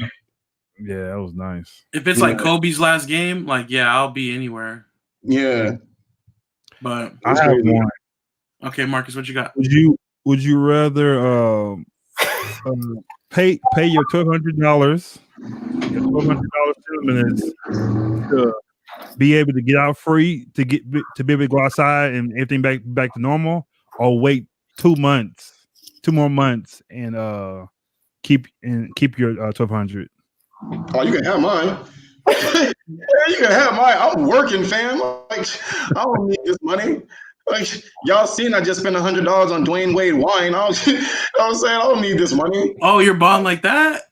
Yeah, that was nice. If it's like Kobe's last game, like I'll be anywhere. Yeah. But I have one. Okay, Marcus, what you got? Would you rather pay your $1,200 minutes to be able to get out free to be able to go outside and everything back to normal, or wait 2 more months and keep your $1,200? Oh, you can have mine. You can have mine. I'm working, fam. Like, I don't need this money. Like, y'all seen I just spent $100 on Dwayne Wade wine. I was saying I don't need this money. Oh, you're bond like that?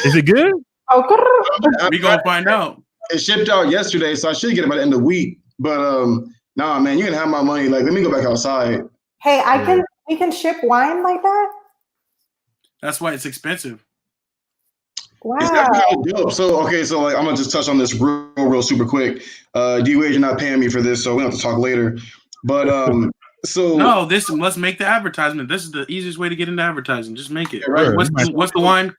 Is it good? We gonna find out. It shipped out yesterday, so I should get it by the end of the week. But nah, man, you can have my money. Like, let me go back outside. Hey, we can ship wine like that? That's why it's expensive. Wow. It's definitely dope. So like, I'm gonna just touch on this real super quick. D-Wade, you're not paying me for this, so we have to talk later. But so no, let's make the advertisement. This is the easiest way to get into advertising. Just make it. Right. What's the wine?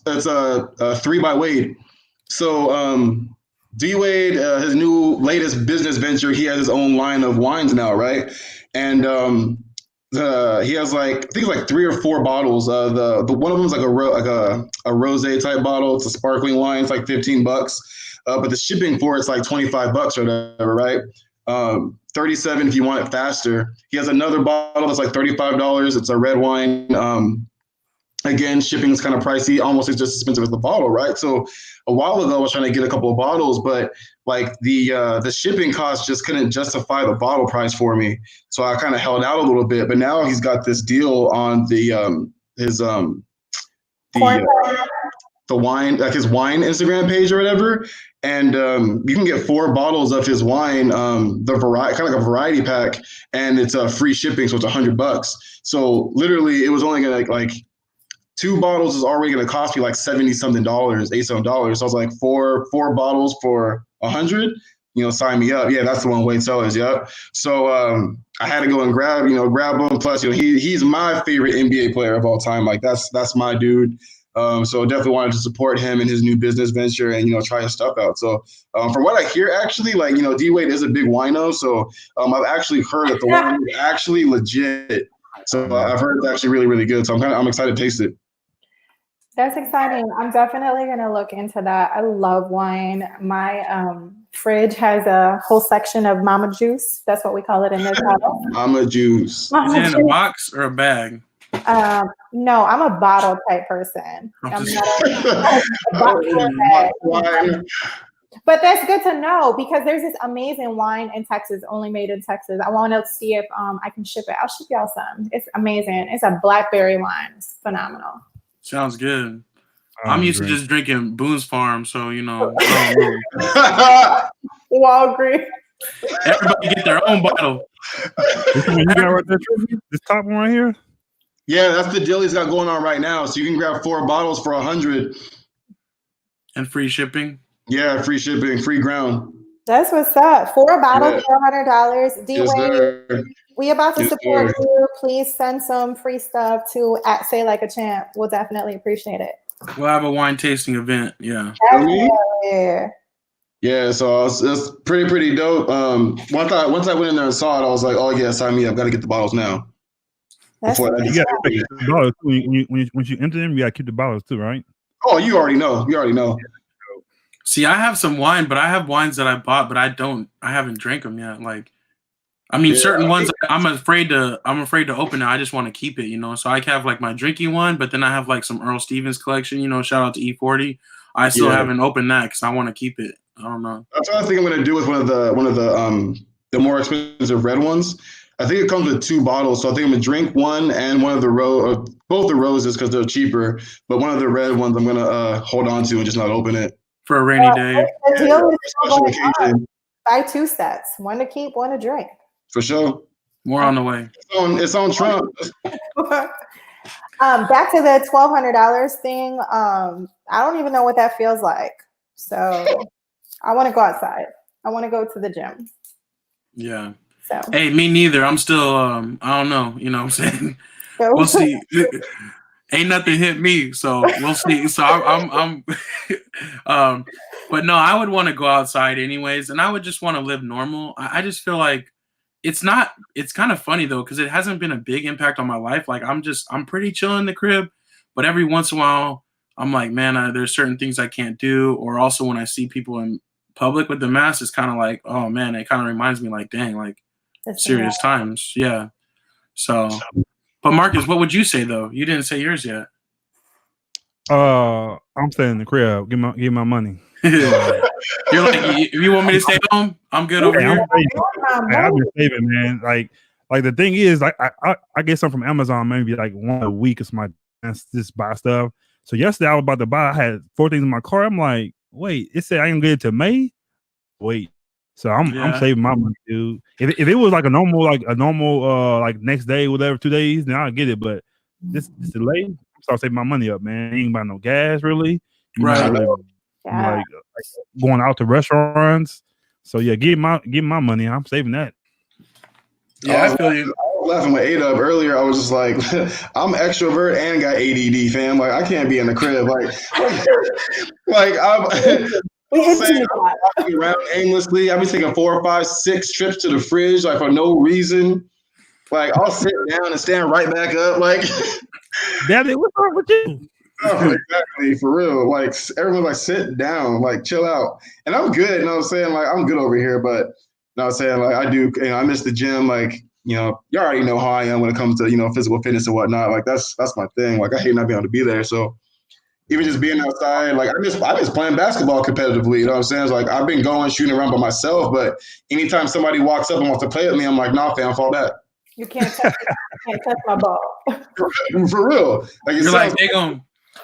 It's 3 by Wade. So D-Wade, his new latest business venture, he has his own line of wines now, right? And he has I think it's like 3 or 4 bottles. The one of them is like a rosé type bottle. It's a sparkling wine. It's like $15, but the shipping for it's like $25 or whatever, right? $37 if you want it faster. He has another bottle that's like $35. It's a red wine. Again, shipping is kind of pricey, almost as just expensive as the bottle, right? So a while ago, I was trying to get a couple of bottles, but like the shipping cost just couldn't justify the bottle price for me. So I kind of held out a little bit, but now he's got this deal on the wine, like his wine Instagram page or whatever. And you can get 4 bottles of his wine, the variety, kind of like a variety pack, and it's free shipping, so it's $100. So literally, it was only gonna like 2 bottles is already going to cost me like $70-something, $87. So I was like, four bottles for $100, sign me up. Yeah, that's the one Wade sellers. Yep. So I had to go and grab him. Plus, he's my favorite NBA player of all time. Like that's my dude. So definitely wanted to support him in his new business venture and, try his stuff out. So from what I hear, actually, like, D-Wade is a big wino. So I've actually heard that the wine is actually legit. So I've heard it's actually really, really good. So I'm excited to taste it. That's exciting. I'm definitely going to look into that. I love wine. My fridge has a whole section of Mama Juice. That's what we call it in this house. Mama Juice. Is it in a box or a bag? No, I'm a bottle type person. I'm not a box or a bag. But that's good to know because there's this amazing wine in Texas, only made in Texas. I want to see if I can ship it. I'll ship y'all some. It's amazing. It's a blackberry wine. It's phenomenal. Sounds good. I'm used to just drinking Boone's Farm, so you know. We all agree. Everybody get their own bottle. This one you got right there, this top one right here. Yeah, that's the deal he's got going on right now. So you can grab 4 bottles for $100 and free shipping. Yeah, free shipping, free ground. That's what's up. 4 bottles, $400. Yes, we about to support you. Please send some free stuff to @Say Like a Champ. We'll definitely appreciate it. We'll have a wine tasting event. Yeah. Yeah, so it's pretty dope. Once I went in there and saw it, I was like, oh yeah, sign me up. Got to get the bottles now. You got to keep the bottles when you enter them. You got to keep the bottles too, right? Oh, you already know. See, I have some wine, but I have wines that I bought, but I haven't drank them yet. Like, I mean, certain ones I'm afraid to open it. I just want to keep it, you know. So I have like my drinking one, but then I have like some Earl Stevens collection, you know. Shout out to E40. I still haven't opened that because I want to keep it. I don't know. That's what I think I'm gonna do with one of the more expensive red ones. I think it comes with 2 bottles, so I think I'm gonna drink one and one of both the roses because they're cheaper. But one of the red ones I'm gonna hold on to and just not open it for a rainy day. Buy 2 sets, one to keep, one to drink. For sure. More on the way. It's on Trump. Back to the $1,200 thing. I don't even know what that feels like. So I want to go outside. I want to go to the gym. Yeah. So. Hey, me neither. I'm still I don't know. You know what I'm saying? We'll see. Ain't nothing hit me, so we'll see. So I'm but no, I would want to go outside anyways, and I would just want to live normal. I just feel like it's kind of funny though, because it hasn't been a big impact on my life. Like I'm pretty chill in the crib, but every once in a while I'm like, man, there's certain things I can't do. Or also when I see people in public with the mask, it's kind of like, oh man, it kind of reminds me like, dang, like serious times. Yeah. So, but Marcus, what would you say though? You didn't say yours yet. I'm staying in the crib. Give my money. You're like, if you want me to stay home, I'm good over here. I've been saving, man. Like the thing is, like I get something from Amazon maybe like one a week. It's my just buy stuff. So yesterday I was about to buy. I had 4 things in my car. I'm like, wait, it said I can get it to May. Wait, so I'm saving my money, dude. If it was like a normal like next day, whatever, 2 days, then I'll get it. But this delay, I'm start saving my money up, man. I ain't buying no gas really. Right. Like going out to restaurants. So yeah, give my money. I'm saving that. Yeah, I feel you. I was laughing with A-Dub earlier. I was just like, I'm extrovert and got ADD, fam. Like I can't be in the crib. Like I'm walking around aimlessly. I've been taking 4, 5, 6 trips to the fridge, like for no reason. Like I'll sit down and stand right back up. Like, Daddy, what's wrong with you? Oh, exactly, for real. Like everyone's like, sit down, like chill out. And I'm good, you know what I'm saying? Like I'm good over here, but you know what I'm saying? Like I do, I miss the gym. Like, you already know how I am when it comes to, physical fitness and whatnot. Like that's my thing. Like I hate not being able to be there. So even just being outside, like I miss playing basketball competitively. You know what I'm saying? It's like I've been going shooting around by myself, but anytime somebody walks up and wants to play with me, I'm like, nah, fam, fall back. You can't touch my ball. For real. Like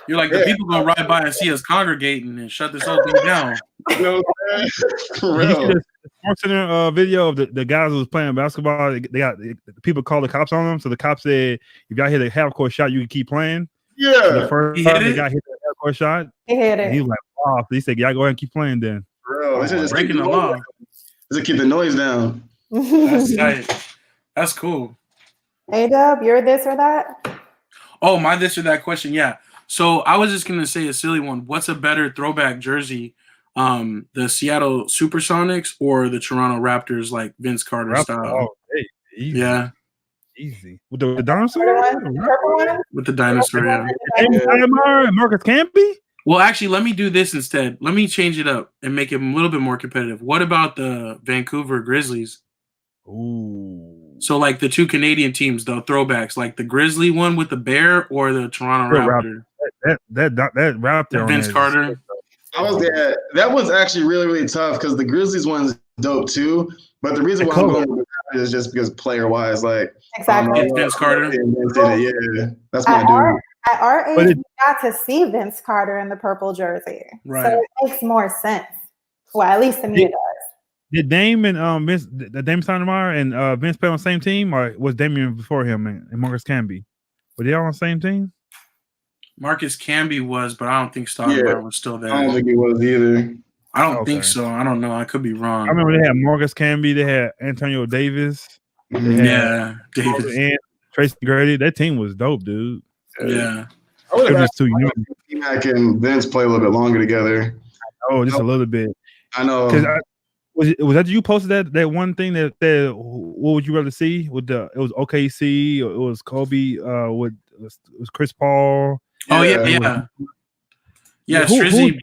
you're like the people gonna ride by and see us congregating and shut this whole thing down. You know what I'm saying? For real. You see the Sports Center video of the guys who was playing basketball. They got people called the cops on them. So the cops said, if y'all hit a half court shot, you can keep playing. Yeah. So the first time the guy hit the half court shot, he hit it. And he was like, wow. So he said, y'all go ahead and keep playing then. For real. They should just breaking the law. Just keep the noise down. That's tight. That's cool. A-Dub, you're this or that? Oh, my this or that question, yeah. So I was just gonna say a silly one. What's a better throwback jersey? The Seattle Supersonics or the Toronto Raptors, like Vince Carter style? Oh, hey, easy. Yeah. Easy. With the dinosaur? With the dinosaur, yeah. Marcus Camby? Well, actually, let me do this instead. Let me change it up and make it a little bit more competitive. What about the Vancouver Grizzlies? Ooh. So, like the 2 Canadian teams, the throwbacks, like the Grizzly one with the bear or the Toronto Raptor? That Raptor. Vince Carter. That was actually really, really tough because the Grizzlies one's dope too. But the reason why I'm going with that is just because player wise, like exactly. Vince Carter. Yeah, that's my dude. At our age, we got to see Vince Carter in the purple jersey, right? So it makes more sense. Well, at least to me, it does. Did Dame and Vince, Dame Stoudemire and Vince play on the same team, or was Damian before him and Marcus Camby? Were they all on the same team? Marcus Camby was, but I don't think Stoudemire was still there. I don't think he was either. I don't think so. I don't know. I could be wrong. I remember they had Marcus Camby, they had Antonio Davis, Davis, and Tracy Grady. That team was dope, dude. Yeah, I would have just too young. T-Mac and Vince play a little bit longer together. Oh, just a little bit. I know. Was that you posted that one thing that said what would you rather see with it was OKC or it was Kobe with it was Chris Paul. Oh yeah. Who was the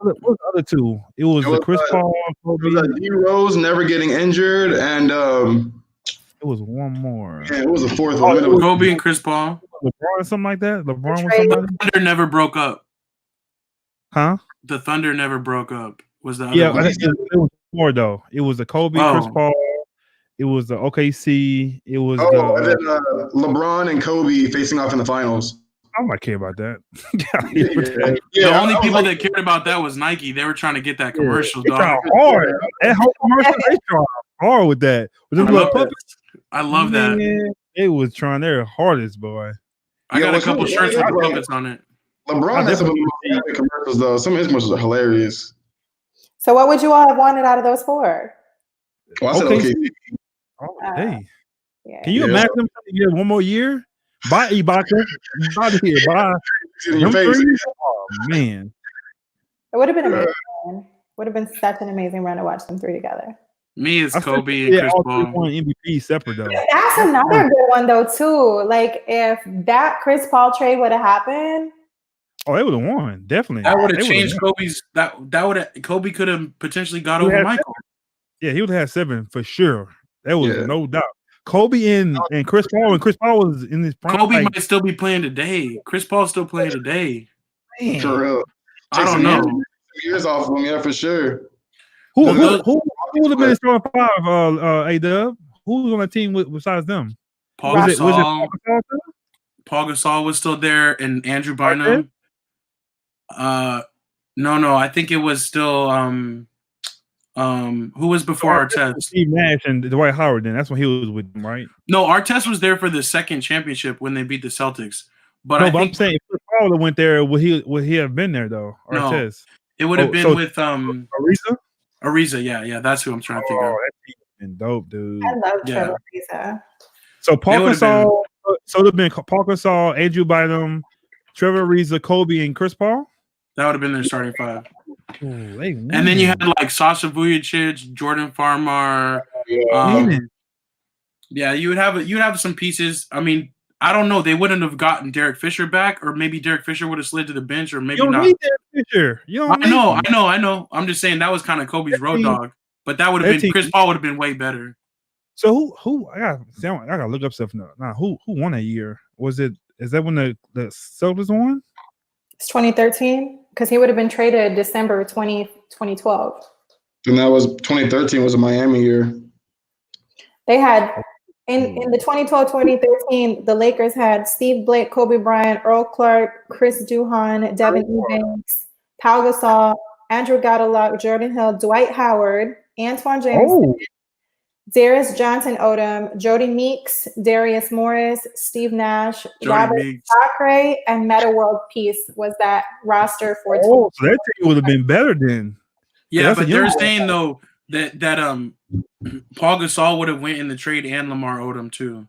other two? It was Chris Paul, Kobe. It was D Rose never getting injured, and it was one more. Yeah, it was a fourth one. Kobe and Chris Paul. LeBron or something like that. LeBron was somebody. The Thunder never broke up. Huh? The Thunder never broke up. Was that? Yeah, it was more though. It was the Kobe, Chris Paul. It was the OKC. It was and then LeBron and Kobe facing off in the finals. I don't care about that. The only people that cared about that was Nike. They were trying to get that commercial. They tried hard. That whole commercial, they tried hard with that. I love that. They was trying their hardest, boy. I got a couple shirts with puppets on it. LeBron has some of the commercials though. Some of his commercials are hilarious. So what would you all have wanted out of those four? Well, I said okay. Hey. Can you imagine them to get one more year? Bye, Ibaka. Out of here. Bye. Oh, man. It would have been amazing. Would have been such an amazing run to watch them three together. Me is Kobe and Chris Paul. MVP separate though. That's another good one though too. Like if that Chris Paul trade would have happened. Oh, they would have won. Definitely. That would have changed Kobe's. That would have Kobe could have potentially got over Michael. Yeah, he would have had 7 for sure. That was no doubt. Kobe and Chris Paul, and Chris Paul was in his prime. Kobe might still be playing today. Chris Paul's still playing today. Man. For real. I don't know. Years off of him, yeah, for sure. Who would have been his starting 5? A-Dub. Who was on the team besides them? Paul Gasol. Paul Gasol was still there, and Andrew Bynum. No, I think it was still who was before Artest? Steve Nash and Dwight Howard. Then that's when he was with them, right? No, Artest was there for the second championship when they beat the Celtics. But I'm saying if Paul went there, would he have been there though? Artest. No, it would have been with Ariza. Ariza, yeah, that's who I'm trying to think of. That team been dope, dude. I love Trevor Ariza. So Paul Gasol, so it would have been Paul Gasol, Andrew Bynum, Trevor Ariza, Kobe, and Chris Paul. That would have been their starting 5. Ooh, and then you had like Sasha Vujacic, Jordan Farmar. You would have some pieces. I mean, I don't know. They wouldn't have gotten Derek Fisher back, or maybe Derek Fisher would have slid to the bench, or maybe you don't not. Need Derek Fisher. I know. I'm just saying that was kind of Kobe's road dog, but that would have been Chris Paul would have been way better. So who I gotta look up stuff now. Who won that year? Is that when the Celtics won? It's 2013 because he would have been traded December 2012. And that was 2013 was a Miami year. They had in the 2012-2013, the Lakers had Steve Blake, Kobe Bryant, Earl Clark, Chris Duhon, Devin Eubanks, Pau Gasol, Andrew Gadolak, Jordan Hill, Dwight Howard, Antoine Jameson, Darius Johnson Odom, Jody Meeks, Darius Morris, Steve Nash, Robert Sacre, and Meta World Peace was that roster for. So that team would have been better then. Yeah, but they're saying though that Paul Gasol would have went in the trade and Lamar Odom too.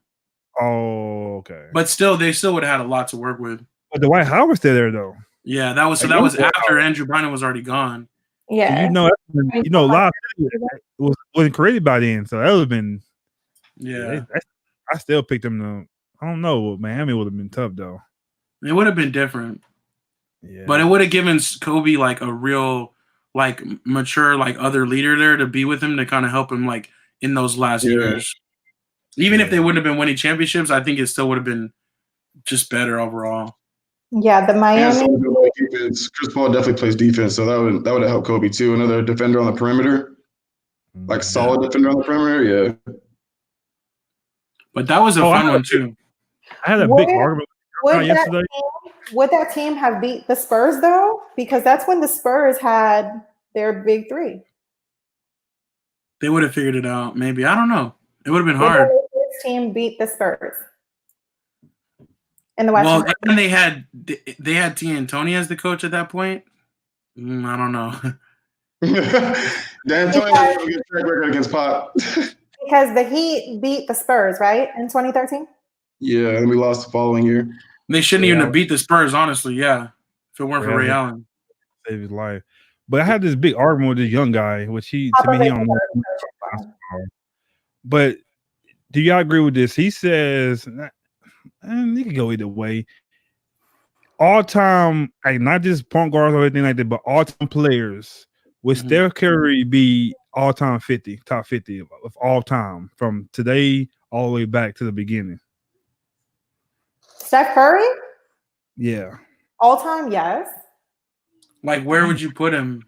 Oh, okay. But still, they still would have had a lot to work with. But Dwight Howard's still there though. Yeah, that was after Andrew Bynum was already gone. Yeah, a lot wasn't created by then, so that would have been. Yeah, I still picked them. I don't know. Miami would have been tough though. It would have been different. Yeah, but it would have given Kobe like a real, like mature, like other leader there to be with him to kind of help him like in those last years. Even if they wouldn't have been winning championships, I think it still would have been just better overall. Yeah, the Miami defense. Chris Paul definitely plays defense, so that would have helped Kobe too. Another defender on the perimeter, like solid defender on the perimeter. Yeah. But that was a fun one too. I had a big argument yesterday. Would that team have beat the Spurs though? Because that's when the Spurs had their big three. They would have figured it out. Maybe, I don't know. It would have been hard. This team beat the Spurs in the Western. Well, and they had D'Antoni as the coach at that point. I don't know. D'Antoni has a good track record against Pop. Because the Heat beat the Spurs, right, in 2013. Yeah, and we lost the following year. They shouldn't even have beat the Spurs, honestly. Yeah, if it weren't for Ray Allen, save his life. But I had this big argument with this young guy, which he don't know. But do y'all agree with this? He says, and he can go either way. All time, like not just point guards or anything like that, but all time players. Would Steph Curry be all time top 50 of all time from today all the way back to the beginning? Steph Curry? Yeah. All time, yes. Like, where would you put him?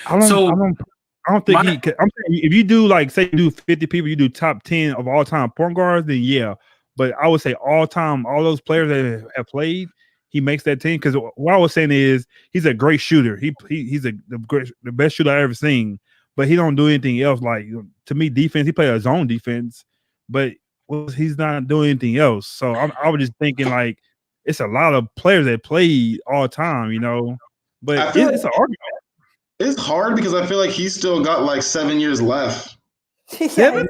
I don't think I'm saying if you do like say you do 50 people, you do top 10 of all time point guards, then yeah. But I would say all time, all those players that have played, he makes that team. Because what I was saying is he's a great shooter. He's the best shooter I've ever seen. But he don't do anything else. Like to me, defense, he plays his own defense, but he's not doing anything else. So I was just thinking like it's a lot of players that played all the time, you know. But it's an argument. It's hard because I feel like he's still got like 7 years left. 7?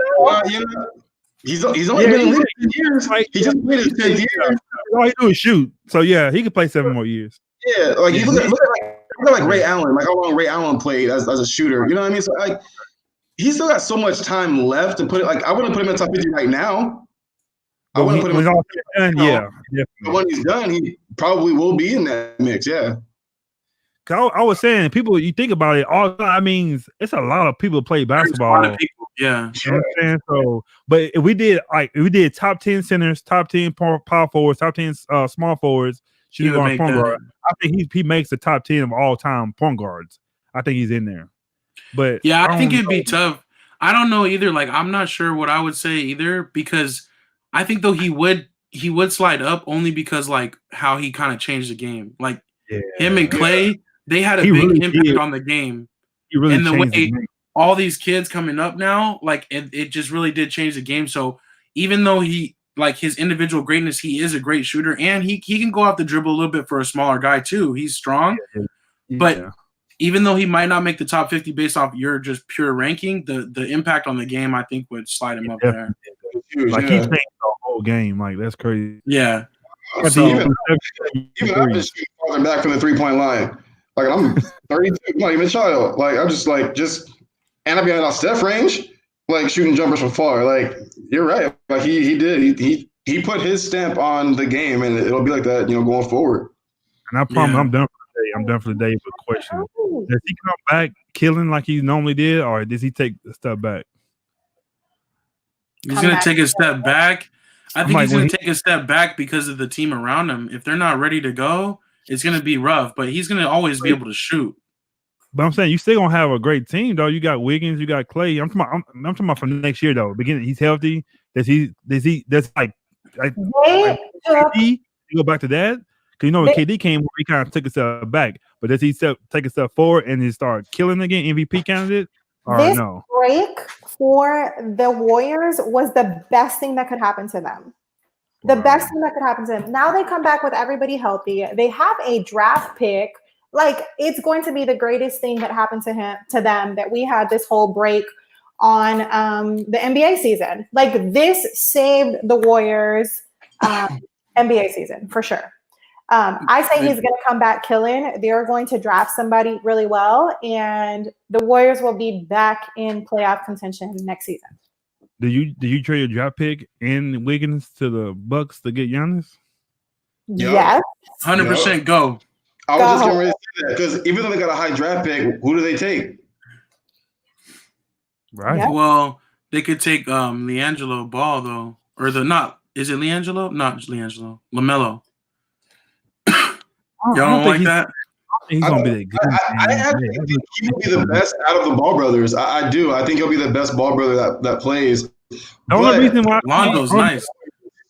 You know, he's only been in the league 10 years. Like, he just played his 10th year. All he do is shoot. So yeah, he could play 7 more years. Yeah, like you look at Ray Allen, like how long Ray Allen played as a shooter. You know what I mean? So like he's still got so much time left to put it. Like I wouldn't put him in the top 50 right now. I wouldn't put him in the top 50 yeah. But when he's done, he probably will be in that mix. Yeah. I was saying, people, you think about it, all I mean, it's a lot of people play basketball. A lot of people, yeah. You know what I'm saying? So, but if we did top 10 centers, top 10 power forwards, top 10 small forwards, shooting guard, point guard, I think he makes the top 10 of all time point guards. I think he's in there. But yeah, I think it'd be tough. I don't know either. Like, I'm not sure what I would say either, because I think though he would slide up only because like how he kind of changed the game. Like him and Clay. They had a big impact on the game. And the way all these kids coming up now, like it just really did change the game. So even though he like his individual greatness, he is a great shooter, and he can go off the dribble a little bit for a smaller guy too. He's strong. But even though he might not make the top 50 based off your just pure ranking, the impact on the game I think would slide him up there. Like he changed the whole game. Like that's crazy. Yeah. So, even I've been shooting farther back from the 3-point line. Like I'm 32, I'm not even a child. Like I'm just and I've been out Steph range, like shooting jumpers from far. Like you're right. Like he put his stamp on the game, and it'll be like that, you know, going forward. And I promise I'm done for the day. I'm done for the day with a question. Does he come back killing like he normally did, or does he take a step back? He's gonna take a step back. I think he's gonna take a step back because of the team around him. If they're not ready to go, it's going to be rough, but he's going to always be able to shoot. But I'm saying you still going to have a great team, though. You got Wiggins, you got Clay. I'm talking about for next year, though. Beginning, he's healthy. That's like KD, you go back to that? Because you know when KD came, he kind of took a step back. But does he take a step forward and he start killing again, MVP candidate? Or this no? Break for the Warriors was the best thing that could happen to them. The best thing that could happen to them. Now they come back with everybody healthy. They have a draft pick. Like it's going to be the greatest thing that happened to them that we had this whole break on the NBA season. Like this saved the Warriors NBA season for sure. I say he's going to come back killing. They're going to draft somebody really well, and the Warriors will be back in playoff contention next season. Do you trade your draft pick and Wiggins to the Bucks to get Giannis? Yes. 100% go. I was just getting ready to say that because even though they got a high draft pick, who do they take? Right. Yep. Well, they could take LiAngelo Ball though, or is it LiAngelo? Not LiAngelo. LaMelo. I don't like that? He's gonna be that good. I actually think he will be the best out of the Ball brothers. I do. I think he'll be the best Ball brother that plays. The only reason why Lonzo's nice.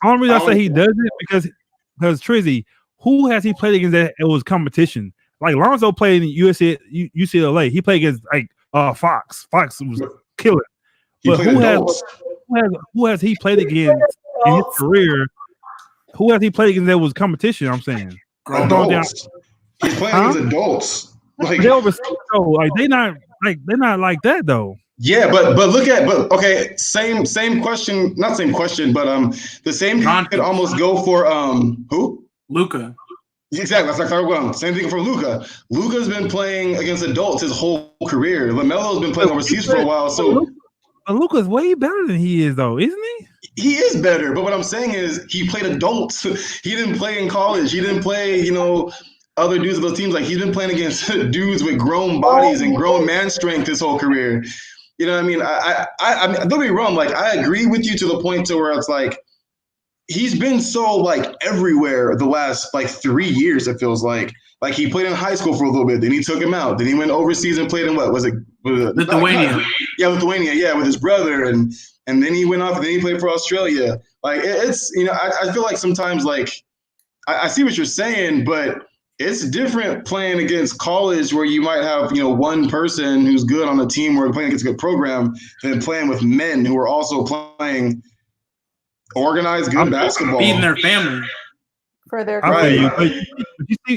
The only reason I say he does it because Trizzy, who has he played against that it was competition? Like Lonzo played in UCLA. He played against like Fox. Fox was killing. But who has he played against in his career? Who has he played against that was competition? I'm saying. Adults. He's playing against adults. Like they're not like that though. Yeah, but okay, same question, not same question, but the same could almost go for who? Luka. Exactly, that's like same thing for Luka. Luka's been playing against adults his whole career. LaMelo's been playing overseas for a while, so Luka's way better than he is though, isn't he? He is better, but what I'm saying is he played adults. He didn't play in college. He didn't play, other dudes of those teams. Like he's been playing against dudes with grown bodies and grown man strength his whole career. You know what I mean? I mean, don't be wrong. Like I agree with you to the point to where it's like he's been so like everywhere the last like 3 years. It feels like he played in high school for a little bit, then he took him out, then he went overseas and played in what was it? Lithuania. Lithuania. Yeah, with his brother, and then he went off and then he played for Australia. Like it's I feel like sometimes like I see what you're saying, but it's different playing against college where you might have, one person who's good on the team or playing against a good program than playing with men who are also playing organized good basketball. Feeding their family. For their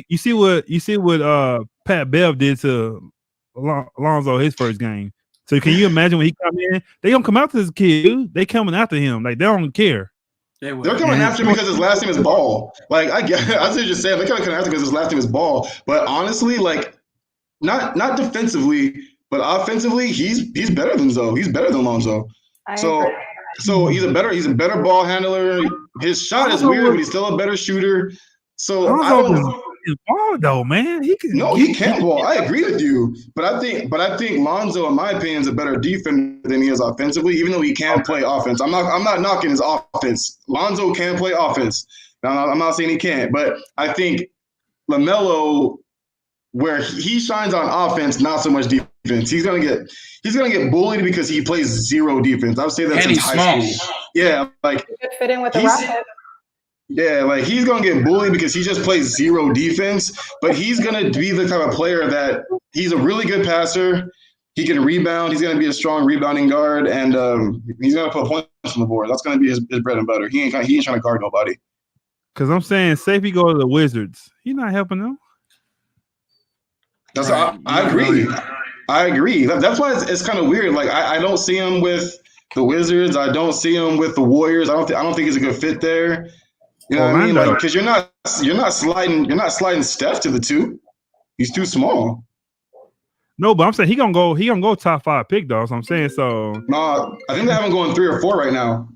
You see what Pat Bev did to Alonzo his first game. So can you imagine when he come in? They don't come after this kid, dude. They coming after him. Like they don't care. They're coming after him because his last name is Ball. Like I was just saying, they're coming after because his last name is Ball. But honestly, like not defensively, but offensively, he's better than Zoe. He's better than Lonzo. So he's a better ball handler. His shot is weird, but he's still a better shooter. So Lonzo is ball though, man. He can ball. I agree with you, but I think Lonzo, in my opinion, is a better defender than he is offensively. Even though he can play offense, I'm not knocking his offense. Lonzo can play offense. Now, I'm not saying he can't, but I think LaMelo, where he shines on offense, not so much defense. He's gonna get bullied because he plays zero defense. I would say that since high school. Yeah, like he could fit in with the Rockets. Yeah, like he's gonna get bullied because he just plays zero defense, but he's gonna be the type of player that he's a really good passer. He can rebound. He's gonna be a strong rebounding guard, and he's gonna put points on the board. That's gonna be his bread and butter. He ain't trying to guard nobody. Because I'm saying, say if he go to the Wizards, he's not helping them. That's I agree. I agree. That's why it's kind of weird. Like I don't see him with the Wizards. I don't see him with the Warriors. I don't think he's a good fit there. You know what I mean? Like, because you're not sliding Steph to the 2. He's too small. No, but I'm saying he gonna go top 5 pick though. So I'm saying so. No, I think they have him going 3 or 4 right now.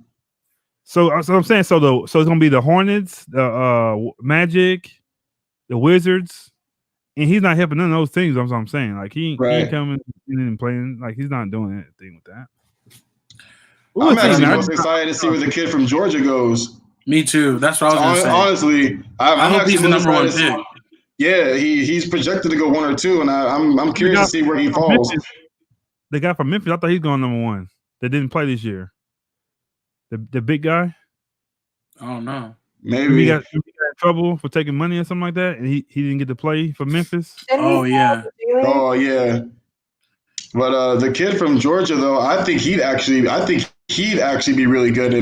So I'm saying so it's gonna be the Hornets, the Magic, the Wizards, and he's not helping none of those things. That's what I'm saying. Like he ain't coming in and playing. Like he's not doing anything with that. I'm actually most excited to see where the kid from Georgia goes. Me too. That's what I was going to say. Honestly, I hope he's the number 1 pick. Yeah, he's projected to go 1 or 2, and I'm curious to see where he falls. The guy from Memphis, I thought he's going number 1. That didn't play this year. The big guy. Oh no. Maybe he got in trouble for taking money or something like that, and he didn't get to play for Memphis. Oh yeah. But the kid from Georgia, though, I think he'd actually be really good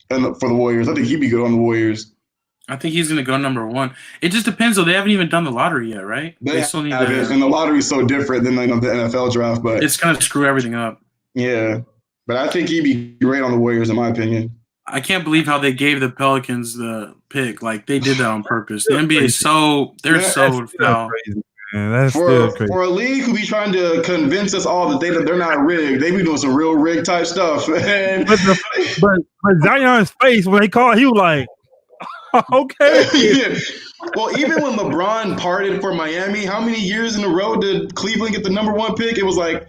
for the Warriors. I think he'd be good on the Warriors. I think he's going to go number 1. It just depends, though. They haven't even done the lottery yet, right? They still need and the lottery is so different than the NFL draft, but it's going to screw everything up. Yeah, but I think he'd be great on the Warriors, in my opinion. I can't believe how they gave the Pelicans the pick. Like they did that on purpose. The NBA is so foul. Man, that's still crazy. For a league who be trying to convince us all that they're not rigged, they be doing some real rig type stuff. And but Zion's face when they called, he was like, okay. Yeah. Well, even when LeBron parted for Miami, how many years in a row did Cleveland get the number 1 pick? It was like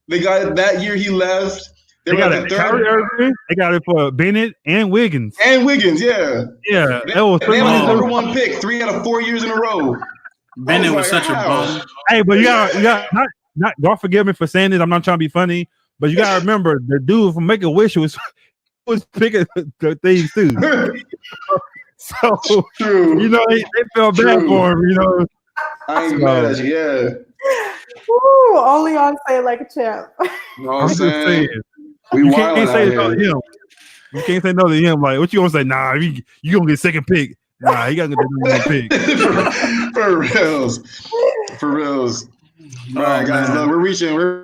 they got it that year he left. They got it. Kyrie Irving. They got it for Bennett and Wiggins. And Wiggins, yeah. Yeah, They that was had the number 1 pick 3 out of 4 years in a row. Bennett was such a bum. Hey, but you got not. Don't forgive me for saying this. I'm not trying to be funny, but you gotta remember the dude from Make a Wish was picking the things too. So True. you know they felt bad for him. You know, I ain't mad at you. Yeah. Ooh, only on Say Like a Champ. You know what I'm I'm just saying? saying. We You wildin' can't out say here. no to him. You can't say no to him. Like, what you gonna say? Nah, you gonna get second pick. Nah, he gotta get the number 1 pick. for reals. For reals. All right, guys. Look, we're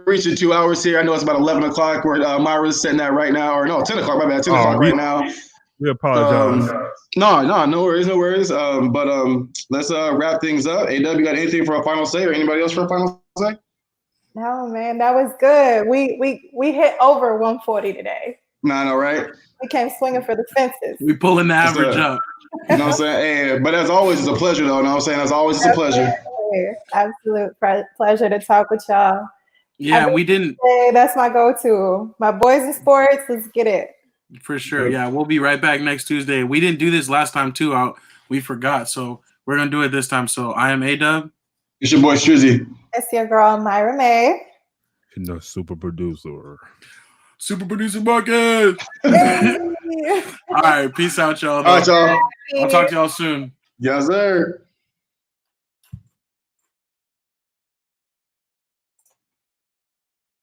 reaching 2 hours here. I know it's about 11 o'clock where Myra's sitting at right now, or no, 10 o'clock. My bad, 10 o'clock right now. We apologize. No worries. But let's wrap things up. AW, you got anything for a final say, or anybody else for a final say? No, man, that was good. We hit over 140 today. Nah, no, right? We came swinging for the fences. We pulling the average up. You know what I'm saying? Hey, but as always, it's a pleasure, though. You know what I'm saying? As always, it's a pleasure. Absolute pleasure to talk with y'all. Yeah, we didn't. That's my go-to. My boys in sports, let's get it. For sure. Yeah, we'll be right back next Tuesday. We didn't do this last time, too. We forgot. So we're going to do it this time. So I am A-Dub. It's your boy, Strizzy. It's your girl, Myra May. And the super producer. Super producer bucket. All right. Peace out, y'all. All right, y'all. I'll talk to y'all soon. Yes, sir.